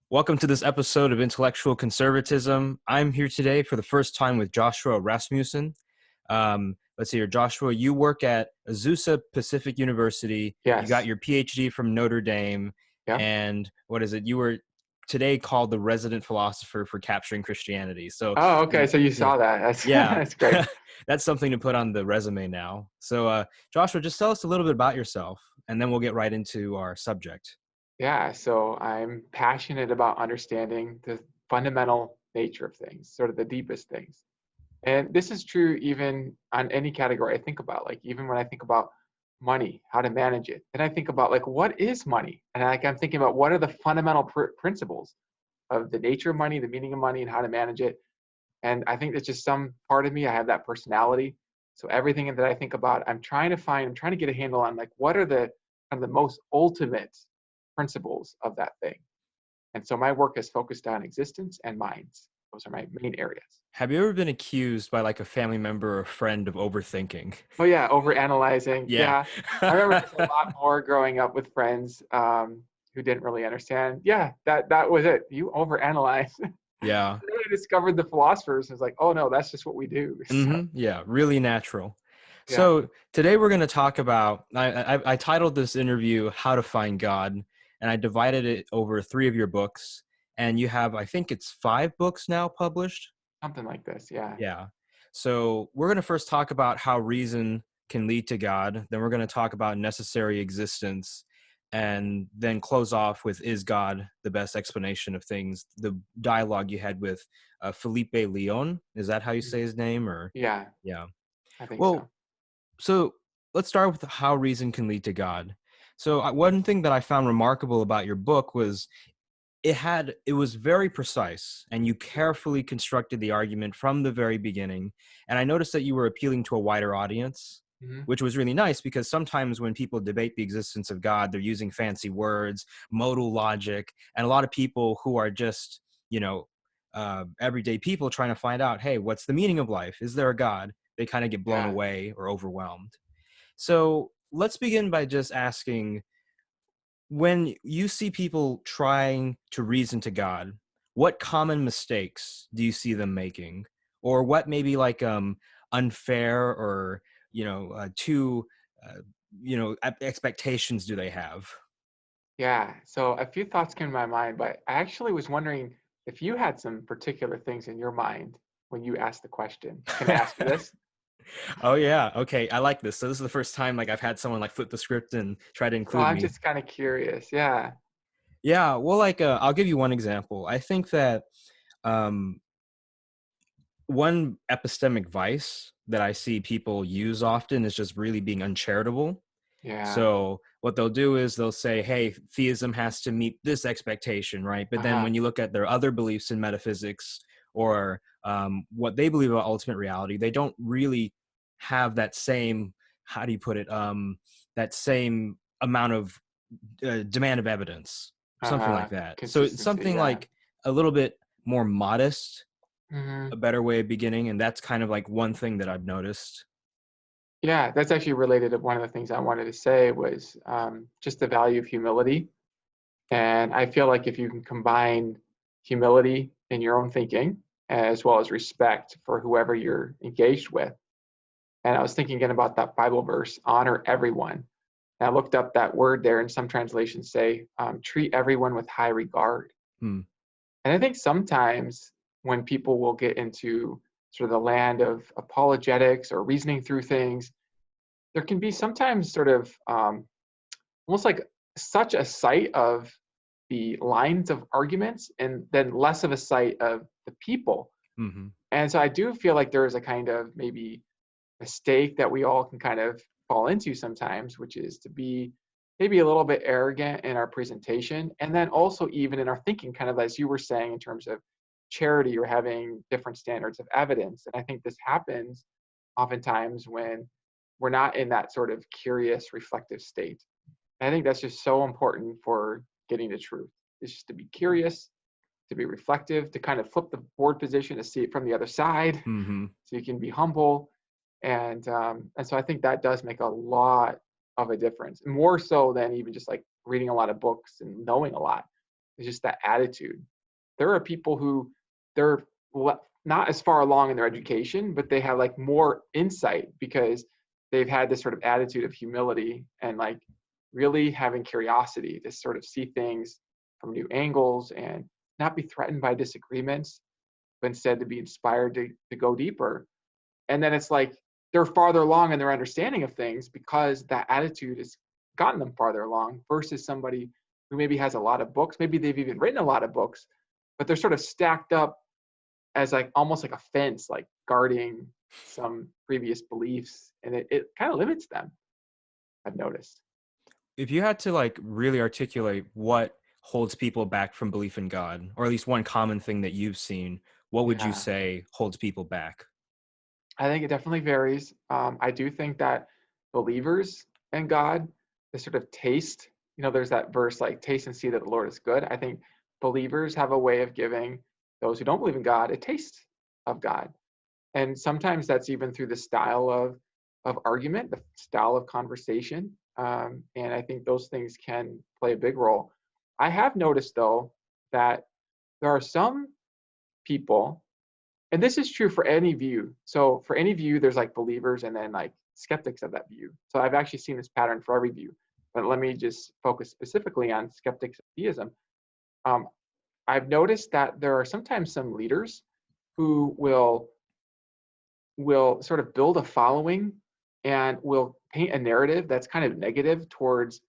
Welcome to this episode of Intellectual Conservatism. I'm here today for the first time with Joshua Rasmussen. Let's see here, Joshua, you work at Azusa Pacific University. You got Yes. your PhD from Notre Dame. Yep. And what is it? You were today called the resident philosopher for capturing Christianity. So, Oh, okay. So you yeah, saw that. That's yeah, that's great. that's something to put on the resume now. So, Joshua, just tell us a little bit about yourself, and then we'll get right into our subject. Yeah. So I'm passionate about understanding the fundamental nature of things, sort of the deepest things. And this is true even on any category I think about, like even when I think about money, how to manage it. Then I think about like what is money? And I'm thinking about what are the fundamental principles of the nature of money, the meaning of money, and how to manage it. And I think it's just some part of me, I have that personality. So everything that I think about, I'm trying to get a handle on like what are the kind of the most ultimate principles of that thing. And so my work is focused on existence and minds. Those are my main areas. Have you ever been accused by like a family member or friend of overthinking? Oh yeah, over analyzing. Yeah. Yeah. I remember this a lot more growing up with friends who didn't really understand. Yeah, that was it. You overanalyze. Yeah. Then I discovered the philosophers. It's like, oh no, that's just what we do. So Yeah. Really natural. yeah. So today we're going to talk about, I titled this interview, How to Find God, and I divided it over three of your books. And you have, I think it's 5 books now published. Something like this, yeah. Yeah. So we're going to first talk about how reason can lead to God. Then we're going to talk about necessary existence, and then close off with is God the best explanation of things? The dialogue you had with Felipe Leon. Is that how you Mhm. say his name? Or Yeah, yeah. I think Well, so. so let's start with how reason can lead to God. So one thing that I found remarkable about your book was it was very precise, and you carefully constructed the argument from the very beginning. And I noticed that you were appealing to a wider audience, Mhm. which was really nice, because sometimes when people debate the existence of God, they're using fancy words, modal logic, and a lot of people who are just, you know, everyday people trying to find out, hey, what's the meaning of life? Is there a God? They kind of get blown Yeah. away or overwhelmed. So let's begin by just asking, when you see people trying to reason to God, what common mistakes do you see them making? Or what maybe like unfair or, too expectations do they have? Yeah. So a few thoughts came to my mind, but I actually was wondering if you had some particular things in your mind when you asked the question. Can I ask you this? Oh yeah, okay, I like this. So this is the first time like I've had someone like flip the script and try to Well, include I'm me. just kind of curious. Yeah. Yeah, well, like I'll give you one example. I think that um one epistemic vice that I see people use often is just really being uncharitable. Yeah. So what they'll do is they'll say, hey, theism has to meet this expectation, right? But then Uh-huh. when you look at their other beliefs in metaphysics, or what they believe about ultimate reality, they don't really have that same, how do you put it, that same amount of demand of evidence, something like Uh-huh. that. So it's Consistency. something Yeah. like a little bit more modest, a Hmm. better way of beginning, and that's kind of like one thing that I've noticed. Yeah, that's actually related to one of the things I wanted to say was just the value of humility. And I feel like if you can combine humility in your own thinking as well as respect for whoever you're engaged with. And I was thinking again about that Bible verse, honor everyone. And I looked up that word there, and some translations say, treat everyone with high regard. Hmm. And I think sometimes when people will get into sort of the land of apologetics or reasoning through things, there can be sometimes sort of almost like such a sight of the lines of arguments and then less of a sight of the people. Hmm. And so I do feel like there is a kind of maybe mistake that we all can kind of fall into sometimes, which is to be maybe a little bit arrogant in our presentation. And then also even in our thinking, kind of as you were saying, in terms of charity or having different standards of evidence. And I think this happens oftentimes when we're not in that sort of curious, reflective state. And I think that's just so important for getting to truth. It's just to be curious, to be reflective, to kind of flip the board position to see it from the other side, Hmm. so you can be humble. And so I think that does make a lot of a difference, more so than even just like reading a lot of books and knowing a lot. It's just that attitude. There are people who they're not as far along in their education, but they have like more insight because they've had this sort of attitude of humility and like really having curiosity to sort of see things from new angles and not be threatened by disagreements, but instead to be inspired to go deeper. And then it's like they're farther along in their understanding of things because that attitude has gotten them farther along versus somebody who maybe has a lot of books. Maybe they've even written a lot of books, but they're sort of stacked up as like almost like a fence, like guarding some previous beliefs. And it kind of limits them, I've noticed. If you had to like really articulate what holds people back from belief in God, or at least one common thing that you've seen, what would you Yeah. say holds people back? I think it definitely varies. I do think that believers in God, they sort of taste, there's that verse like taste and see that the Lord is good. I think believers have a way of giving those who don't believe in God a taste of God. And sometimes that's even through the style of argument, the style of conversation. And I think those things can play a big role. I have noticed though that there are some people, and this is true for any view. So for any view, there's like believers and then like skeptics of that view. So I've actually seen this pattern for every view. But let me just focus specifically on skeptics of theism. Um, I've noticed that there are sometimes some leaders who will sort of build a following and will paint a narrative that's kind of negative towards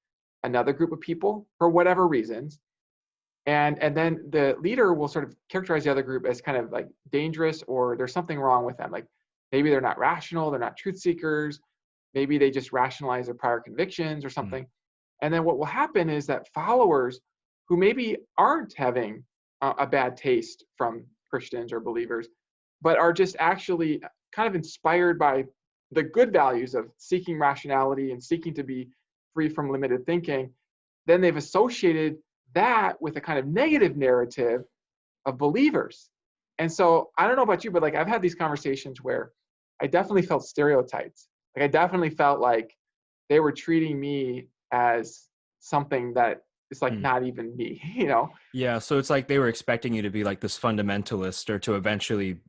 another group of people for whatever reasons. And then the leader will sort of characterize the other group as kind of like dangerous, or there's something wrong with them. Like maybe they're not rational, they're not truth seekers, maybe they just rationalize their prior convictions or Mm. something. And then what will happen is that followers who maybe aren't having a bad taste from Christians or believers, but are just actually kind of inspired by the good values of seeking rationality and seeking to be free from limited thinking, then they've associated that with a kind of negative narrative of believers. And so I don't know about you, but like I've had these conversations where I definitely felt stereotypes. Like I definitely felt like they were treating me as something that is like Mm. not even me, you know? Yeah, so it's like they were expecting you to be like this fundamentalist or to eventually,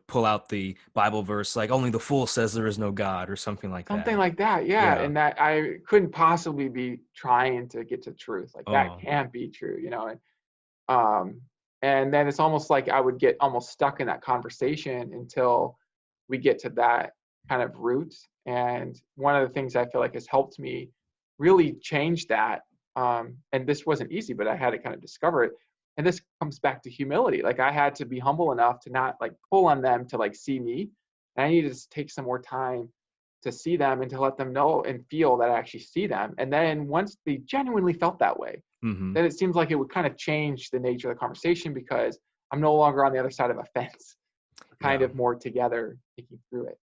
pull out the Bible verse like only the fool says there is no God or something like Something that. like that, yeah. Yeah. And that I couldn't possibly be trying to get to truth. Like that Oh. can't be true, you know? Um, and then it's almost like I would get almost stuck in that conversation until we get to that kind of root. And one of the things I feel like has helped me really change that, and this wasn't easy, but I had to kind of discover it. And this comes back to humility. Like I had to be humble enough to not like pull on them to like see me. And I needed to take some more time to see them and to let them know and feel that I actually see them. And then once they genuinely felt that way, Hmm. then it seems like it would kind of change the nature of the conversation because I'm no longer on the other side of a fence. We're kind Yeah. of more together thinking through it.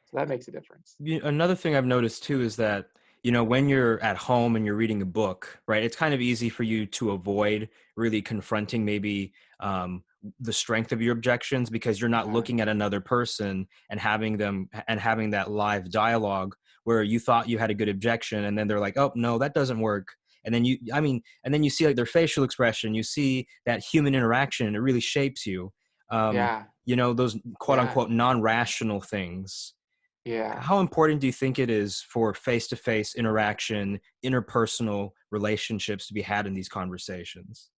So that makes a difference. Another thing I've noticed too is that, when you're at home and you're reading a book, right, it's kind of easy for you to avoid really confronting maybe the strength of your objections because you're not Yeah. looking at another person and having that live dialogue where you thought you had a good objection and then they're like, oh, no, that doesn't work. And then and then you see like their facial expression, you see that human interaction, and it really shapes you. Yeah. Those quote Yeah. unquote non-rational things. Yeah. How important do you think it is for face-to-face interaction, interpersonal relationships to be had in these conversations?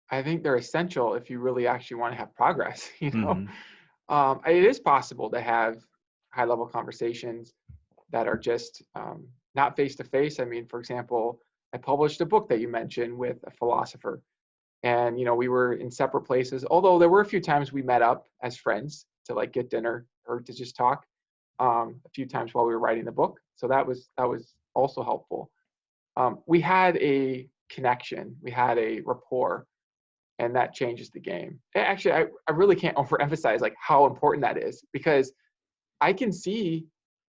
I think they're essential if you really actually want to have progress, you know? Hmm. It is possible to have high level conversations that are just not face to face. I mean, for example, I published a book that you mentioned with a philosopher. And we were in separate places, although there were a few times we met up as friends to like get dinner or to just talk a few times while we were writing the book. So that was also helpful. We had a connection, we had a rapport, and that changes the game. Actually, I really can't overemphasize like how important that is, because I can see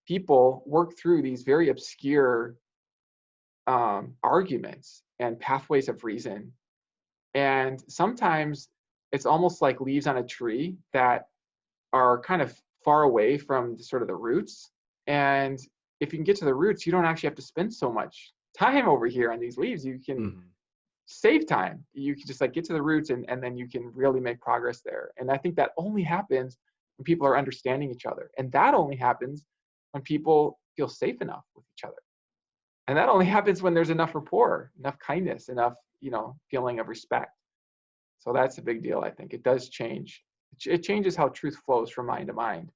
people work through these very obscure arguments and pathways of reason. And sometimes it's almost like leaves on a tree that are kind of far away from sort of the roots. And if you can get to the roots, you don't actually have to spend so much time over here on these leaves. You can Hmm. save time. You can just like get to the roots, and then you can really make progress there. And I think that only happens when people are understanding each other. And that only happens when people feel safe enough with each other. And that only happens when there's enough rapport, enough kindness, enough, feeling of respect. So that's a big deal, I think. It does change. It changes how truth flows from mind to mind.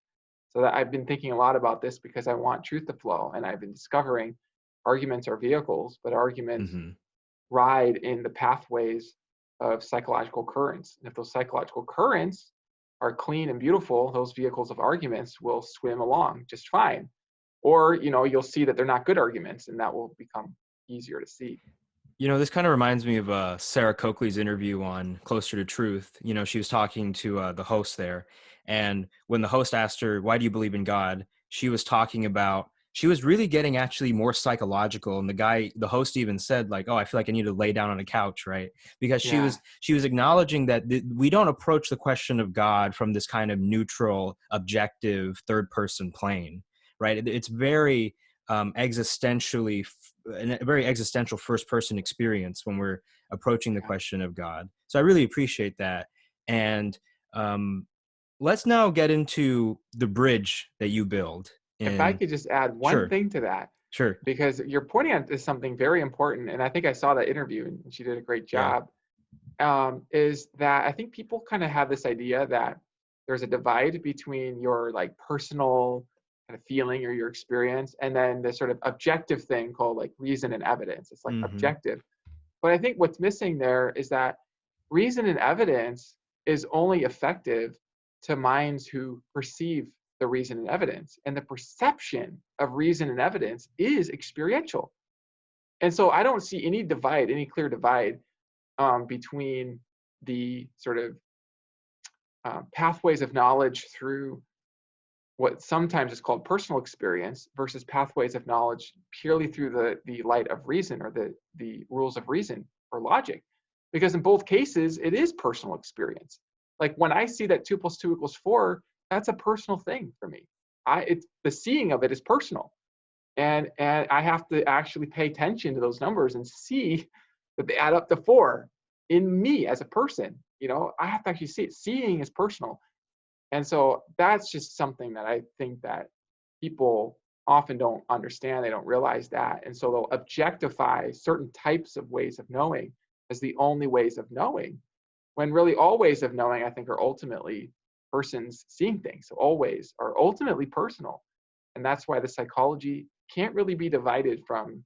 So that I've been thinking a lot about this because I want truth to flow. And I've been discovering arguments are vehicles, but arguments Mm-hmm. ride in the pathways of psychological currents. And if those psychological currents are clean and beautiful, those vehicles of arguments will swim along just fine. Or, you'll see that they're not good arguments, and that will become easier to see. This kind of reminds me of Sarah Coakley's interview on Closer to Truth. She was talking to the host there. And when the host asked her, why do you believe in God? She was really getting actually more psychological. And the host even said like, oh, I feel like I need to lay down on a couch, right? Because Yeah. she was acknowledging that we don't approach the question of God from this kind of neutral, objective, third person plane, right? It's very existentially a very existential first person experience when we're approaching the Yeah. question of God. So I really appreciate that. And let's now get into the bridge that you build If I in. could just add one Sure, thing to that, sure. because you're pointing out to something very important, and I think I saw that interview and she did a great Yeah. job, is that I think people kind of have this idea that there's a divide between your like personal kind of feeling or your experience, and then the sort of objective thing called like reason and evidence. It's like Mm-hmm. objective. But I think what's missing there is that reason and evidence is only effective to minds who perceive the reason and evidence. And the perception of reason and evidence is experiential. And so I don't see any divide, any clear divide between the sort of pathways of knowledge through what sometimes is called personal experience versus pathways of knowledge purely through the light of reason, or the rules of reason or logic. Because in both cases, it is personal experience. Like when I see that 2 + 2 = 4, that's a personal thing for me. It's the seeing of it is personal. And I have to actually pay attention to those numbers and see that they add up to 4 in me as a person. I have to actually see it. Seeing is personal. And so that's just something that I think that people often don't understand. They don't realize that. And so they'll objectify certain types of ways of knowing as the only ways of knowing, when really all ways of knowing, I think, are ultimately persons seeing things. So all ways are ultimately personal. And that's why the psychology can't really be divided from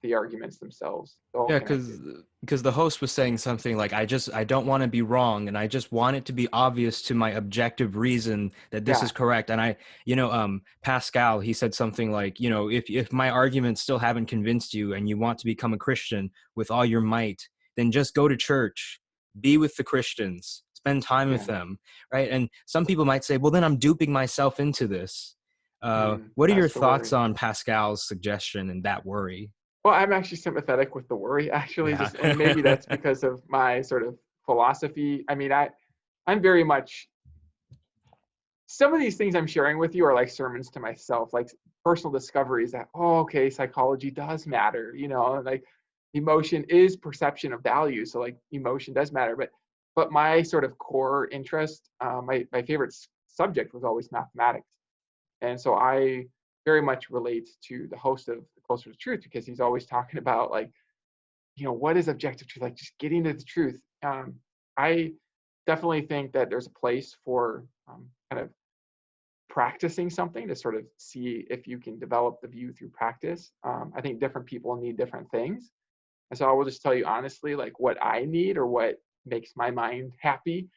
the arguments themselves. They're all Yeah, connected. because the host was saying something like, I don't want to be wrong, and I just want it to be obvious to my objective reason that this is Yeah. correct. And Pascal, he said something like, if my arguments still haven't convinced you and you want to become a Christian with all your might, then just go to church, be with the Christians, spend time with Yeah. them, right? And some people might say, well, then I'm duping myself into this. What are your That's the thoughts worry. on Pascal's suggestion and that worry? Well, I'm actually sympathetic with the worry, actually, Yeah. just, and maybe that's because of my sort of philosophy. I mean, I'm very much, some of these things I'm sharing with you are like sermons to myself, like personal discoveries that, oh, okay, psychology does matter, like emotion is perception of value. So like emotion does matter, but my sort of core interest, my favorite subject was always mathematics. And so I very much relate to the host of Closer to Truth, because he's always talking about like, what is objective truth? Like just getting to the truth. I definitely think that there's a place for kind of practicing something to sort of see if you can develop the view through practice. I think different people need different things. And so I will just tell you honestly, like what I need or what makes my mind happy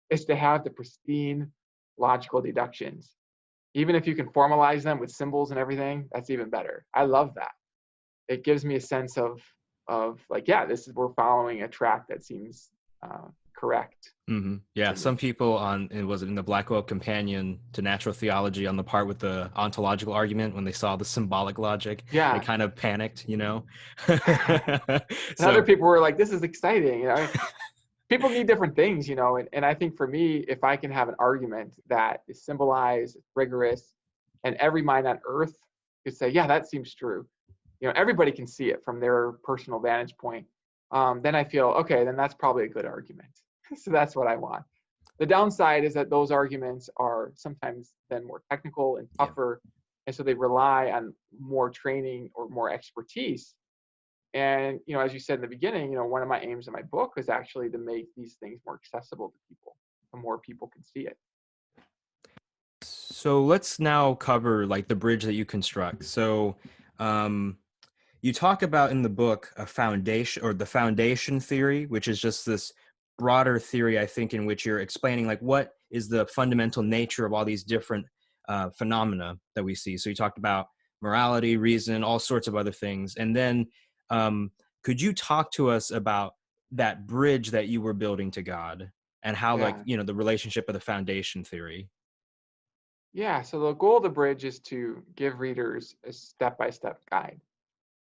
is to have the pristine logical deductions. Even if you can formalize them with symbols and everything, that's even better. I love that. It gives me a sense of like, yeah, we're following a track that seems correct Mm-hmm. Yeah, to me. some people it was in the Blackwell Companion to Natural Theology on the part with the ontological argument, when they saw the symbolic logic, they Yeah. kind of panicked. And other So people were like, this is exciting. People need different things, and I think for me, if I can have an argument that is symbolized, rigorous, and every mind on earth could say, yeah, that seems true. Everybody can see it from their personal vantage point. then I feel, okay, then that's probably a good argument. So that's what I want. The downside is that those arguments are sometimes then more technical and Yeah. tougher. And so they rely on more training or more expertise. And, as you said in the beginning, one of my aims in my book is actually to make these things more accessible to people, so more people can see it. So let's now cover like the bridge that you construct. So um, you talk about in the book a foundation, or the foundation theory, which is just this broader theory, I think, in which you're explaining like what is the fundamental nature of all these different phenomena that we see. So you talked about morality, reason, all sorts of other things. And then um, could you talk to us about that bridge that you were building to God, and how like, Yeah. the relationship of the foundation theory? Yeah. So the goal of the bridge is to give readers a step-by-step guide.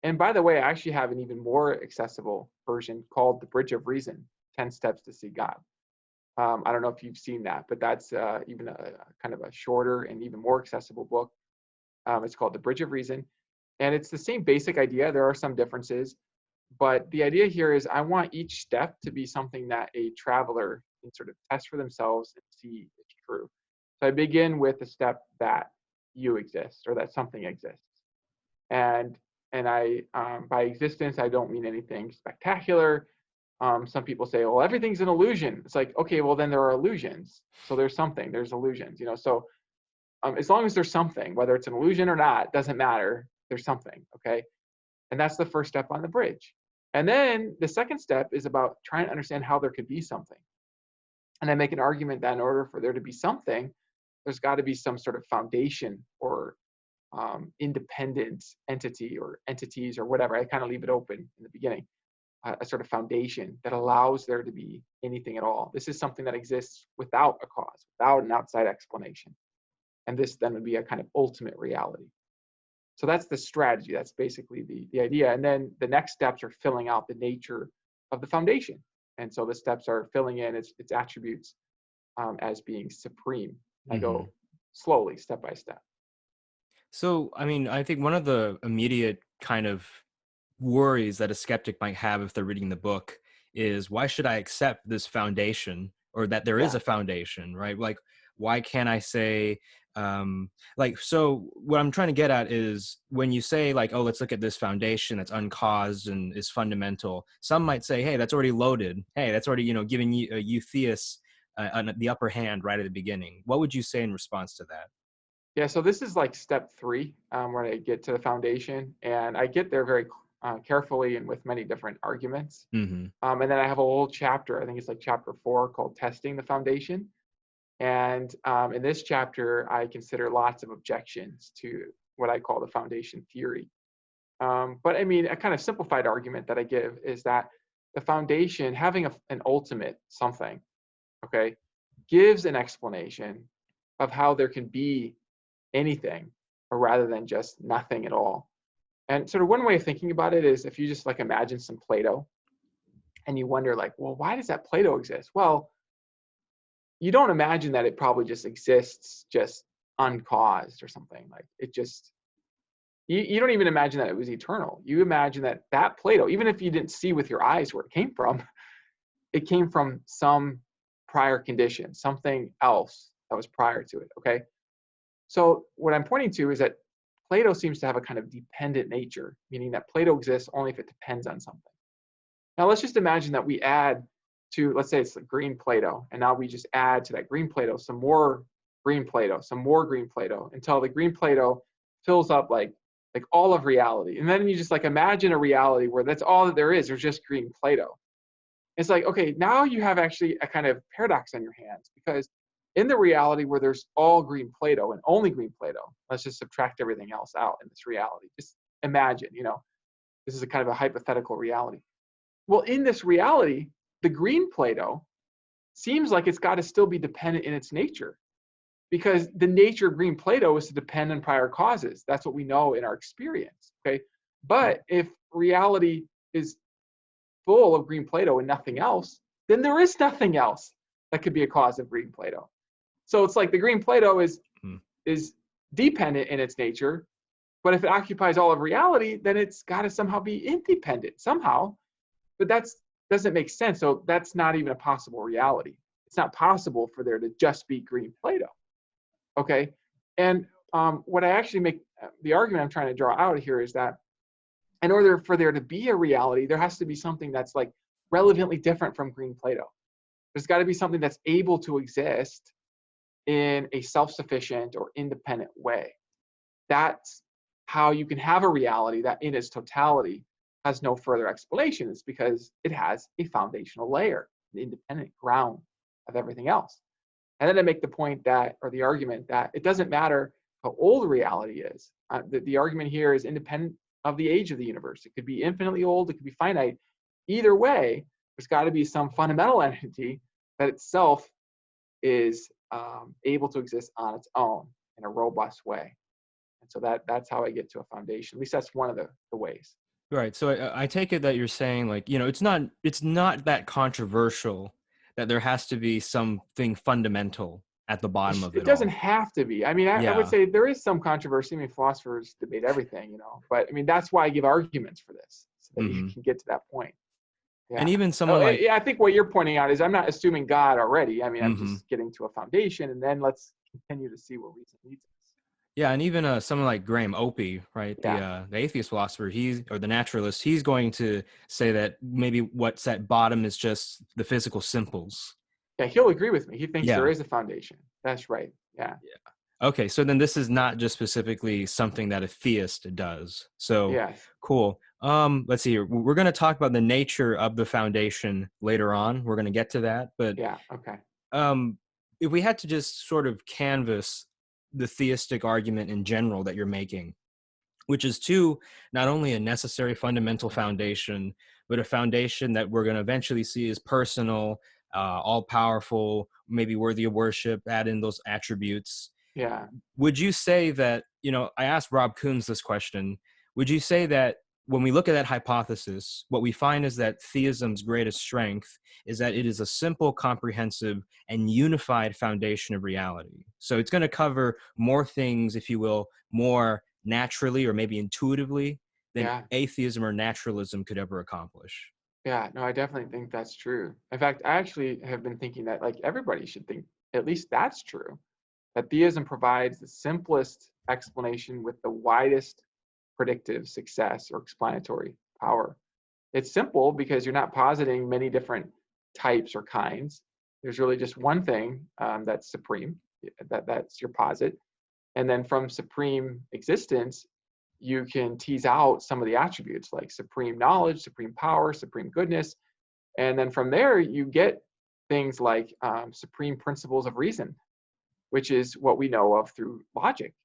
And by the way, I actually have an even more accessible version called The Bridge of Reason, 10 Steps to See God. I don't know if you've seen that, but that's even a kind of a shorter and even more accessible book. It's called The Bridge of Reason. And it's the same basic idea. There are some differences, but the idea here is I want each step to be something that a traveler can sort of test for themselves and see it's true. So I begin with the step that you exist, or that something exists. And I by existence, I don't mean anything spectacular. Some people say, well, everything's an illusion. It's like, okay, well, then there are illusions. So there's something, there's illusions, so as long as there's something, whether it's an illusion or not, doesn't matter. There's something, okay? And that's the first step on the bridge. And then the second step is about trying to understand how there could be something. And I make an argument that in order for there to be something, there's got to be some sort of foundation or independent entity or entities or whatever. I kind of leave it open in the beginning, a sort of foundation that allows there to be anything at all. This is something that exists without a cause, without an outside explanation. And this then would be a kind of ultimate reality. So that's the strategy. That's basically the idea. And then the next steps are filling out the nature of the foundation. And so the steps are filling in its attributes as being supreme. I Mm-hmm. go slowly, step by step. So, I mean, I think one of the immediate kind of worries that a skeptic might have if they're reading the book is, why should I accept this foundation, or that there is Yeah. a foundation, right? Like, why can't I say, like, so what I'm trying to get at is, when you say like, oh, let's look at this foundation that's uncaused and is fundamental, some might say, hey, that's already loaded. Hey, that's already, giving you theists the upper hand right at the beginning. What would you say in response to that? Yeah, so this is like step 3, where I get to the foundation, and I get there very carefully and with many different arguments. Mm-hmm. And then I have a whole chapter, I think it's like chapter 4, called Testing the Foundation. And in this chapter, I consider lots of objections to what I call the foundation theory. But I mean, a kind of simplified argument that I give is that the foundation, having an ultimate something, okay, gives an explanation of how there can be anything, or rather than just nothing at all. And sort of one way of thinking about it is, if you just like imagine some Play-Doh and you wonder like, well, why does that Play-Doh exist? Well, you don't imagine that it probably just exists just uncaused or something. Like it just, you don't even imagine that it was eternal. You imagine that that Play-Doh, even if you didn't see with your eyes where it came from some prior condition, something else that was prior to it, okay? So what I'm pointing to is that Play-Doh seems to have a kind of dependent nature, meaning that Play-Doh exists only if it depends on something. Now let's just imagine that we add to, let's say it's the green Play-Doh, and now we just add to that green Play-Doh some more green Play-Doh, some more green Play-Doh, until the green Play-Doh fills up like all of reality. And then you just like imagine a reality where that's all that there is. There's just green Play-Doh. It's like, okay, now you have actually a kind of paradox on your hands, because in the reality where there's all green Play-Doh and only green Play-Doh, let's just subtract everything else out in this reality. Just imagine, this is a kind of a hypothetical reality. Well, in this reality, the green Play-Doh seems like it's got to still be dependent in its nature, because the nature of green Play-Doh is to depend on prior causes. That's what we know in our experience, okay? But if reality is full of green Play-Doh and nothing else, then there is nothing else that could be a cause of green Play-Doh. So it's like the green Play-Doh is dependent in its nature, but if it occupies all of reality, then it's got to somehow be independent somehow. but that's doesn't make sense. So that's not even a possible reality. It's not possible for there to just be green Plato. Okay. And what I actually make the argument I'm trying to draw out here is that in order for there to be a reality, there has to be something that's like relevantly different from green Plato. There's got to be something that's able to exist in a self-sufficient or independent way. That's how you can have a reality that in its totality has no further explanation. It's because it has a foundational layer, an independent ground of everything else. And then I make the point that, or the argument that it doesn't matter how old reality is. The argument here is independent of the age of the universe. It could be infinitely old, it could be finite. Either way, there's got to be some fundamental entity that itself is able to exist on its own in a robust way. And so that's how I get to a foundation. At least that's one of the ways. Right. So I take it that you're saying, like, it's not that controversial that there has to be something fundamental at the bottom of It it doesn't all. have to be. I mean, I would Yeah. say there is some controversy. I mean, philosophers debate everything, but I mean, that's why I give arguments for this, so that you Hmm. can get to that point. And Yeah. even Oh, someone like, yeah, I think what you're pointing out is I'm not assuming God already. I mean, I'm hmm just getting to a foundation, and then let's continue to see what reason leads us. yeah, and even someone like Graham Opie, right, Yeah. the atheist philosopher, or the naturalist, he's going to say that maybe what's at bottom is just the physical simples. Yeah, he'll agree with me. He thinks there Yeah. is a foundation. That's right. Yeah. Okay, so then this is not just specifically something that a theist does. So Yes. cool. Let's see here. We're going to talk about the nature of the foundation later on. We're going to get to that, but Yeah. Okay. um, if we had to just sort of canvas the theistic argument in general that you're making, which is to not only a necessary fundamental foundation, but a foundation that we're going to eventually see is personal, all powerful, maybe worthy of worship, add in those attributes. Yeah. Would you say that, I asked Rob Coons this question, would you say that when we look at that hypothesis, what we find is that theism's greatest strength is that it is a simple, comprehensive, and unified foundation of reality? So it's going to cover more things, if you will, more naturally or maybe intuitively than Yeah. atheism or naturalism could ever accomplish. Yeah. No, I definitely think that's true. In fact, I actually have been thinking that like everybody should think at least that's true. That theism provides the simplest explanation with the widest predictive success or explanatory power. It's simple because you're not positing many different types or kinds. There's really just one thing that's supreme, that's your posit. And then from supreme existence, you can tease out some of the attributes like supreme knowledge, supreme power, supreme goodness. And then from there, you get things like supreme principles of reason, which is what we know of through logic.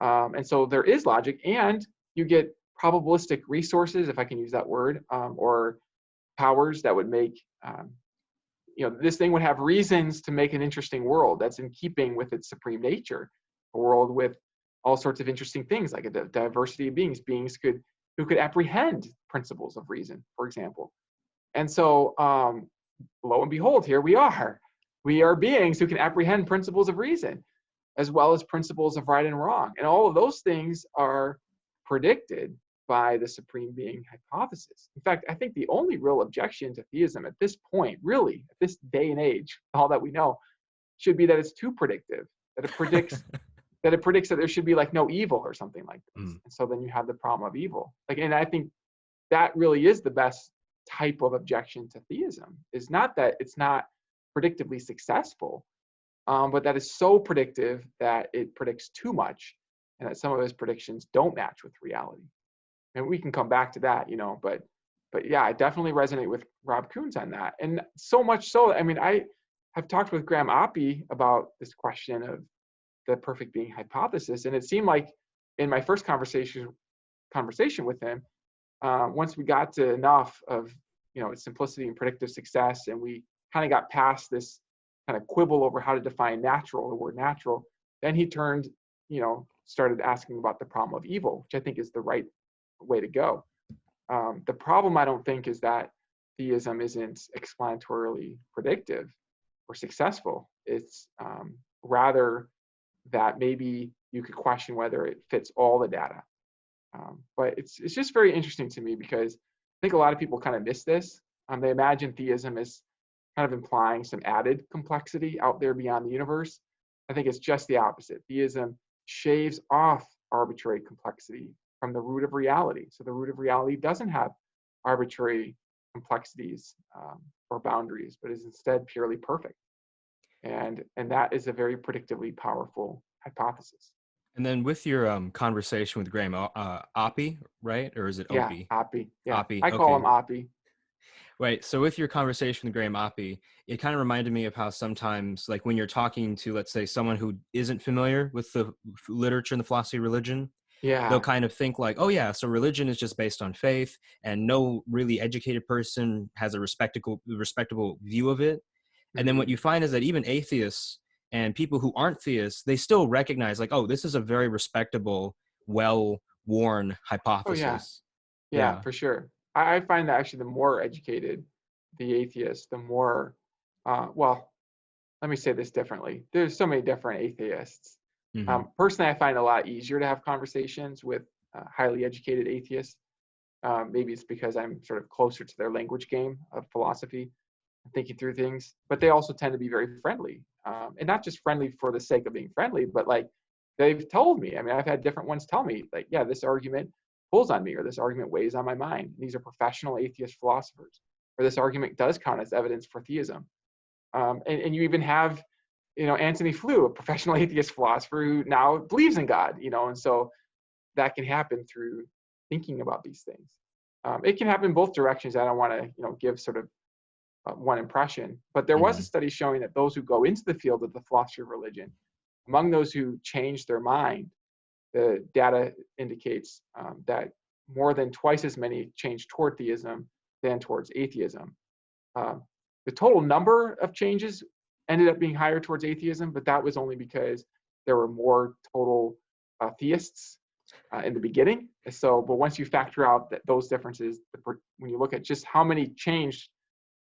And so there is logic, and you get probabilistic resources, if I can use that word, or powers that would make, this thing would have reasons to make an interesting world that's in keeping with its supreme nature, a world with all sorts of interesting things, like a diversity of beings who could apprehend principles of reason, for example. And so, lo and behold, here we are. We are beings who can apprehend principles of reason, as well as principles of right and wrong. And all of those things are predicted by the supreme being hypothesis. In fact, I think the only real objection to theism at this point, really, at this day and age, all that we know, should be that it's too predictive, that it predicts that there should be like no evil or something like this. Mm. And so then you have the problem of evil. And I think that really is the best type of objection to theism, is not that it's not predictably successful, but that is so predictive that it predicts too much, and that some of his predictions don't match with reality. And we can come back to that, but yeah, I definitely resonate with Rob Coons on that. And so much so, I mean, I have talked with Graham Oppie about this question of the perfect being hypothesis, and it seemed like in my first conversation with him, once we got to enough of its simplicity and predictive success, and we kind of got past this kind of quibble over how to define natural, the word natural, then he started asking about the problem of evil, which I think is the right way to go. The problem, I don't think, is that theism isn't explanatorily predictive or successful. It's rather that maybe you could question whether it fits all the data. But it's just very interesting to me because think a lot of people kind of miss this. They imagine theism as kind of implying some added complexity out there beyond the universe. I think it's just the opposite. Theism shaves off arbitrary complexity from the root of reality. So the root of reality doesn't have arbitrary complexities or boundaries, but is instead purely perfect. And that is a very predictively powerful hypothesis. And then with your conversation with Graham Oppie, right? Or is it Yeah, Opie? Oppie. Yeah, Oppie, I call him okay. Oppie. Right. So with your conversation with Graham Oppie, it kind of reminded me of how sometimes, like when you're talking to, let's say, someone who isn't familiar with the literature and the philosophy of religion, they'll Yeah. kind of think like, oh yeah, so religion is just based on faith, and no really educated person has a respectable view of it. And then what Mm-hmm. you find is that even atheists and people who aren't theists, they still recognize like, oh, this is a very respectable, well-worn Oh yeah. hypothesis. Yeah, Yeah. for sure. I find that actually the more educated the atheist, the more, well, let me say this differently. There's so many different atheists. Hmm. Personally, I find it a lot easier to have conversations with highly educated atheists. Maybe it's because I'm sort of closer to their language game of philosophy and thinking through things, but they also tend to be very friendly. And not just friendly for the sake of being friendly, but like they've told me, I mean, I've had different ones tell me, like, yeah, this argument pulls on me, or this argument weighs on my mind. These are professional atheist philosophers, or this argument does count as evidence for theism. And you even have, Antony Flew, a professional atheist philosopher who now believes in God, and so that can happen through thinking about these things. It can happen both directions. I don't want to, give sort of one impression, but there was a Hmm. study showing that those who go into the field of the philosophy of religion, among those who change their mind, the data indicates that more than twice as many change toward theism than towards atheism. Um, the total number of changes ended up being higher towards atheism, but that was only because there were more total theists in the beginning. So, but once you factor out those differences, when you look at just how many changed,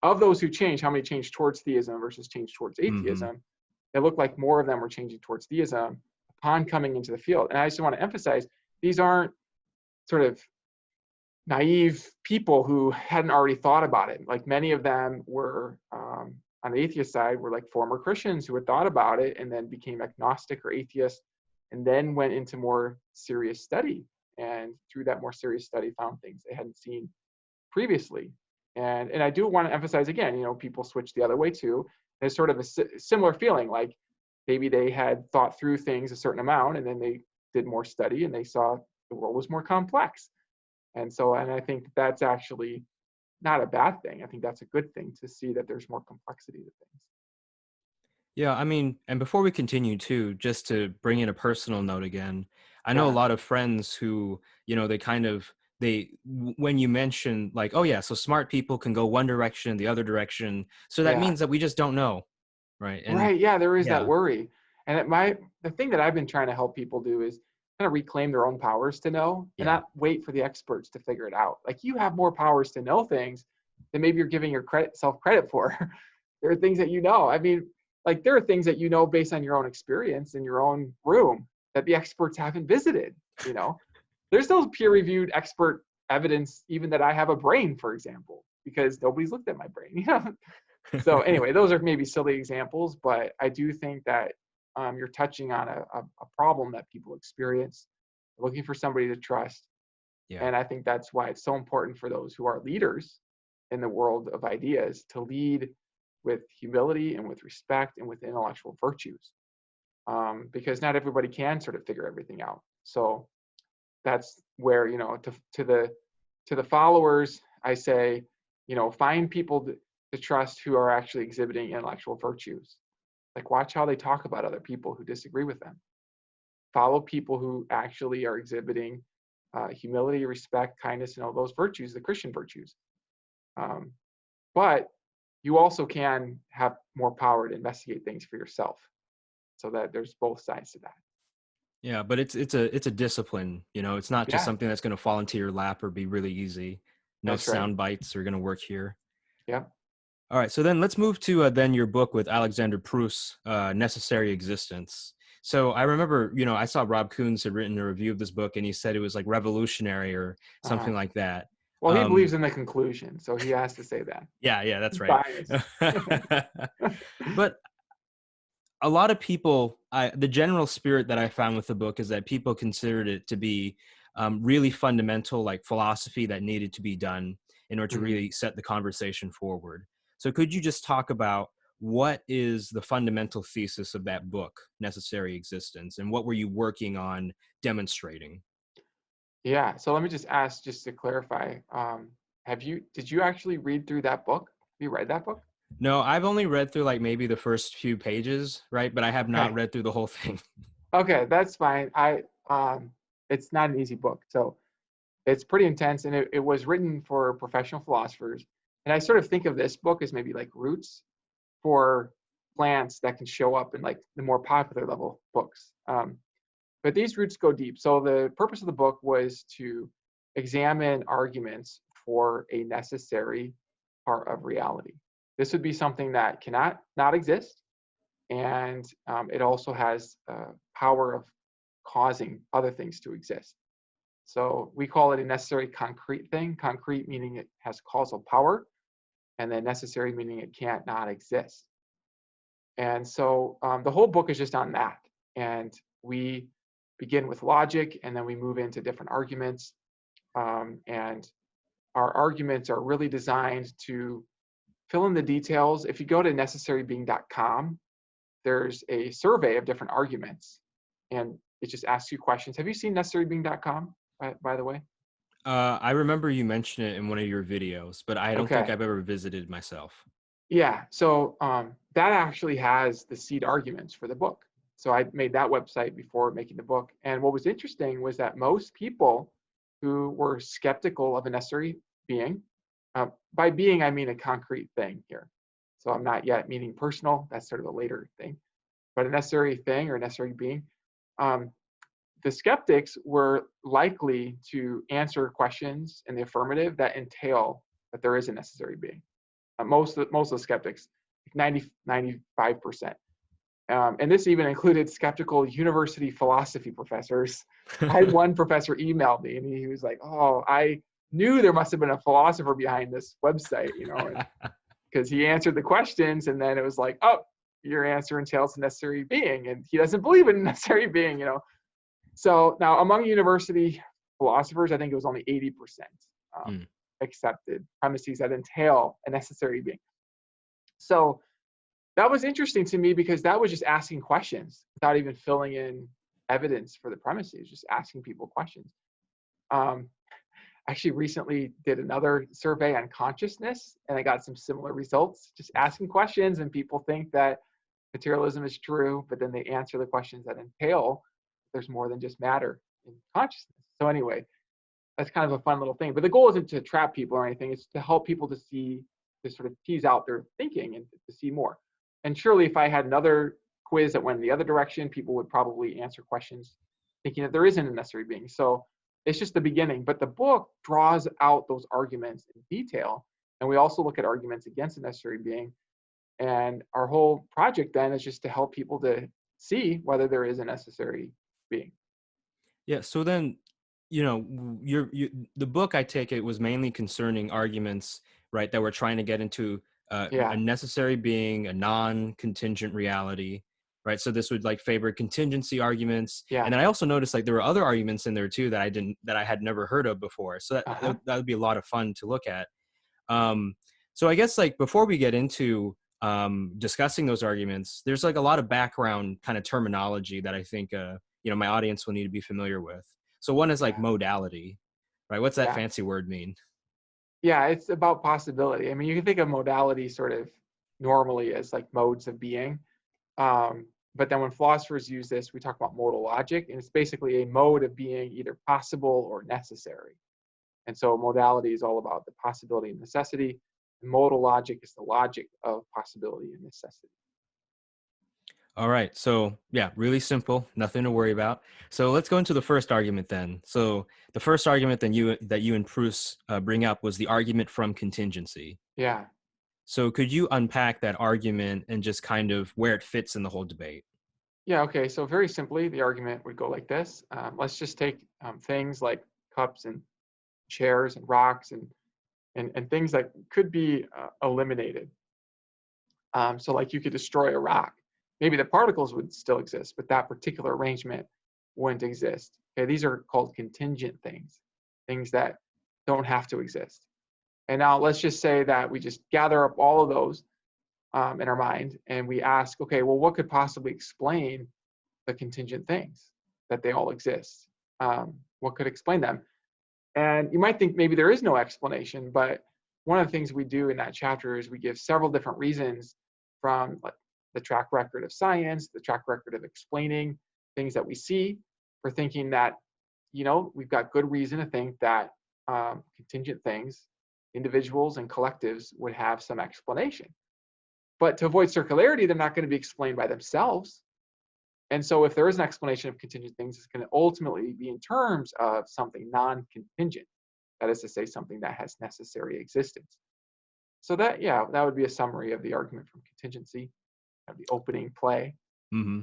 of those who changed, how many changed towards theism versus changed towards Hmm. atheism, it looked like more of them were changing towards theism upon coming into the field. And I just want to emphasize, these aren't sort of naive people who hadn't already thought about it. Like many of them were on the atheist side were like former Christians who had thought about it and then became agnostic or atheist and then went into more serious study. And through that more serious study, found things they hadn't seen previously. And I do want to emphasize again, people switch the other way too. There's sort of a similar feeling, like maybe they had thought through things a certain amount and then they did more study and they saw the world was more complex. And I think that's actually not a bad thing. I think that's a good thing to see that there's more complexity to things. Yeah, I mean, and before we continue too, just to bring in a personal note again, I know a Yeah, lot of friends who, they kind of when you mention like, oh yeah, so smart people can go one direction, the other direction, so that yeah, means that we just don't know, right? And right. Yeah, there is that yeah, worry. And the thing that I've been trying to help people do is kind of reclaim their own powers to know and yeah. not wait for the experts to figure it out. Like you have more powers to know things than maybe you're giving yourself credit for. There are things that you know. I mean, like there are things that you know based on your own experience in your own room that the experts haven't visited. You know, there's no peer-reviewed expert evidence even that I have a brain, for example, because nobody's looked at my brain. So anyway, those are maybe silly examples, but I do think that you're touching on a problem that people experience, looking for somebody to trust. Yeah. And I think that's why it's so important for those who are leaders in the world of ideas to lead with humility and with respect and with intellectual virtues, because not everybody can sort of figure everything out. So that's where, to the followers, I say, find people to trust who are actually exhibiting intellectual virtues. Like watch how they talk about other people who disagree with them. Follow people who actually are exhibiting humility, respect, kindness, and all those virtues, the Christian virtues. Um, but you also can have more power to investigate things for yourself, so that there's both sides to that. Yeah, but it's a discipline, it's not just Yeah, something that's going to fall into your lap or be really easy. No that's right. sound bites are going to work here. Yeah. All right, so then let's move to then your book with Alexander Proust, Necessary Existence. So I remember, I saw Rob Coons had written a review of this book, and he said it was like revolutionary or Uh-huh. something like that. Well, he believes in the conclusion, so he has to say that. Yeah, that's He's right. biased. But a lot of people, the general spirit that I found with the book is that people considered it to be really fundamental, like philosophy that needed to be done in order to Mhm. really set the conversation forward. So could you just talk about what is the fundamental thesis of that book, Necessary Existence, and what were you working on demonstrating? Yeah. So let me just ask, just to clarify, did you actually read through that book? Have you read that book? No, I've only read through like maybe the first few pages, right? But I have not Okay. read through the whole thing. Okay, that's fine. It's not an easy book, so it's pretty intense, and it was written for professional philosophers. And I sort of think of this book as maybe like roots for plants that can show up in like the more popular level books. But these roots go deep. So the purpose of the book was to examine arguments for a necessary part of reality. This would be something that cannot not exist, and it also has power of causing other things to exist. So we call it a necessary concrete thing. Concrete meaning it has causal power, and then necessary meaning it can't not exist. And so the whole book is just on that. And we begin with logic, and then we move into different arguments. And our arguments are really designed to fill in the details. If you go to necessarybeing.com, there's a survey of different arguments, and it just asks you questions. Have you seen necessarybeing.com, by the way? I remember you mentioned it in one of your videos, but I don't think Okay. I've ever visited myself. Yeah. So that actually has the seed arguments for the book. So I made that website before making the book. And what was interesting was that most people who were skeptical of a necessary being, by being, I mean a concrete thing here. So I'm not yet meaning personal. That's sort of a later thing. But a necessary thing or a necessary being, um, the skeptics were likely to answer questions in the affirmative that entail that there is a necessary being. Most of the skeptics, 95%. And this even included skeptical university philosophy professors. I had one professor email me, and he was like, "Oh, I knew there must have been a philosopher behind this website, because he answered the questions, and then it was like, oh, your answer entails a necessary being, and he doesn't believe in a necessary being. So now among university philosophers, I think it was only 80% Mm. accepted premises that entail a necessary being. So that was interesting to me because that was just asking questions without even filling in evidence for the premises, just asking people questions. Um, actually recently did another survey on consciousness, and I got some similar results, just asking questions, and people think that materialism is true, but then they answer the questions that entail there's more than just matter in consciousness. So anyway, that's kind of a fun little thing. But the goal isn't to trap people or anything. It's to help people to see, to sort of tease out their thinking and to see more. And surely if I had another quiz that went in the other direction, people would probably answer questions thinking that there isn't a necessary being. So it's just the beginning. But the book draws out those arguments in detail. And we also look at arguments against a necessary being. And our whole project then is just to help people to see whether there is a necessary being. Yeah. So then, the book, I take it, was mainly concerning arguments, right, that were trying to get into a Yeah. necessary being, a non-contingent reality, right? So this would like favor contingency arguments, and Yeah. then I also noticed like there were other arguments in there too that I had never heard of before. So Uh-huh. that would be a lot of fun to look at. Um, so I guess like before we get into discussing those arguments, there's like a lot of background kind of terminology that I think my audience will need to be familiar with. So one is like Yeah. modality, right? What's that Yeah. fancy word mean? Yeah. It's about possibility. I mean, you can think of modality sort of normally as like modes of being. But then when philosophers use this, we talk about modal logic, and it's basically a mode of being either possible or necessary. And so modality is all about the possibility and necessity. And modal logic is the logic of possibility and necessity. All right. So yeah, really simple, nothing to worry about. So let's go into the first argument then. So the first argument that you and Bruce bring up was the argument from contingency. Yeah. So could you unpack that argument and just kind of where it fits in the whole debate? Yeah. Okay. So very simply, the argument would go like this. Let's just take things like cups and chairs and rocks and things that could be eliminated. So like you could destroy a rock. Maybe the particles would still exist, but that particular arrangement wouldn't exist. Okay, these are called contingent things, things that don't have to exist. And now let's just say that we just gather up all of those in our mind and we ask, okay, well, what could possibly explain the contingent things that they all exist? What could explain them? And you might think maybe there is no explanation, but one of the things we do in that chapter is we give several different reasons from like the track record of science, the track record of explaining things that we see, for thinking that, we've got good reason to think that contingent things, individuals and collectives would have some explanation. But to avoid circularity, they're not going to be explained by themselves. And so if there is an explanation of contingent things, it's going to ultimately be in terms of something non-contingent. That is to say, something that has necessary existence. So that would be a summary of the argument from contingency, of the opening play. Mm-hmm.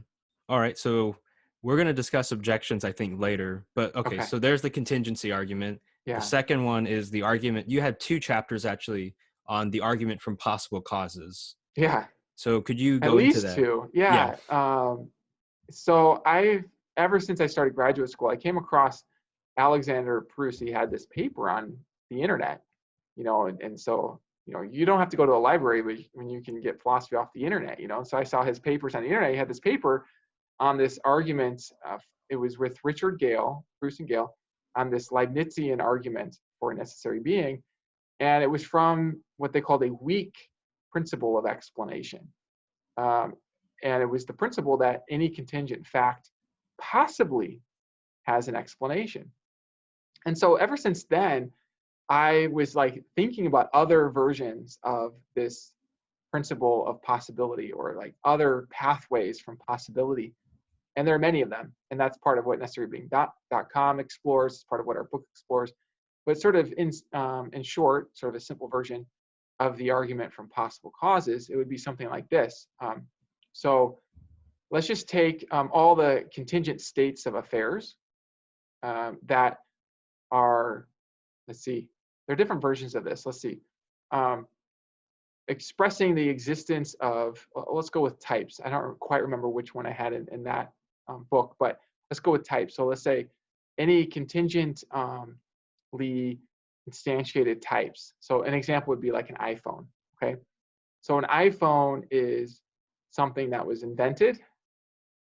All right, so we're going to discuss objections, I think, later. But okay, Okay. so there's the contingency argument. The Yeah. second one is the argument. You had 2 chapters actually on the argument from possible causes. Yeah. So could you At go into least that? 2. Yeah. So ever since I started graduate school, I came across Alexander Proust. He had this paper on the internet, and so, you don't have to go to a library when you can get philosophy off the internet, So I saw his papers on the internet. He had this paper on this argument. It was with Richard Gale, Proust and Gale, on this Leibnizian argument for a necessary being. And it was from what they called a weak principle of explanation. And it was the principle that any contingent fact possibly has an explanation. And so ever since then, I was like thinking about other versions of this principle of possibility, or like other pathways from possibility. And there are many of them. And that's part of what necessarybeing.com explores. It's part of what our book explores. But sort of in short, sort of a simple version of the argument from possible causes, it would be something like this. So let's just take all the contingent states of affairs that are, let's see, there are different versions of this. Let's see. Expressing the existence of, let's go with types. I don't quite remember which one I had in that book, but let's go with types. So let's say any contingently instantiated types. So an example would be like an iPhone, okay? So an iPhone is something that was invented,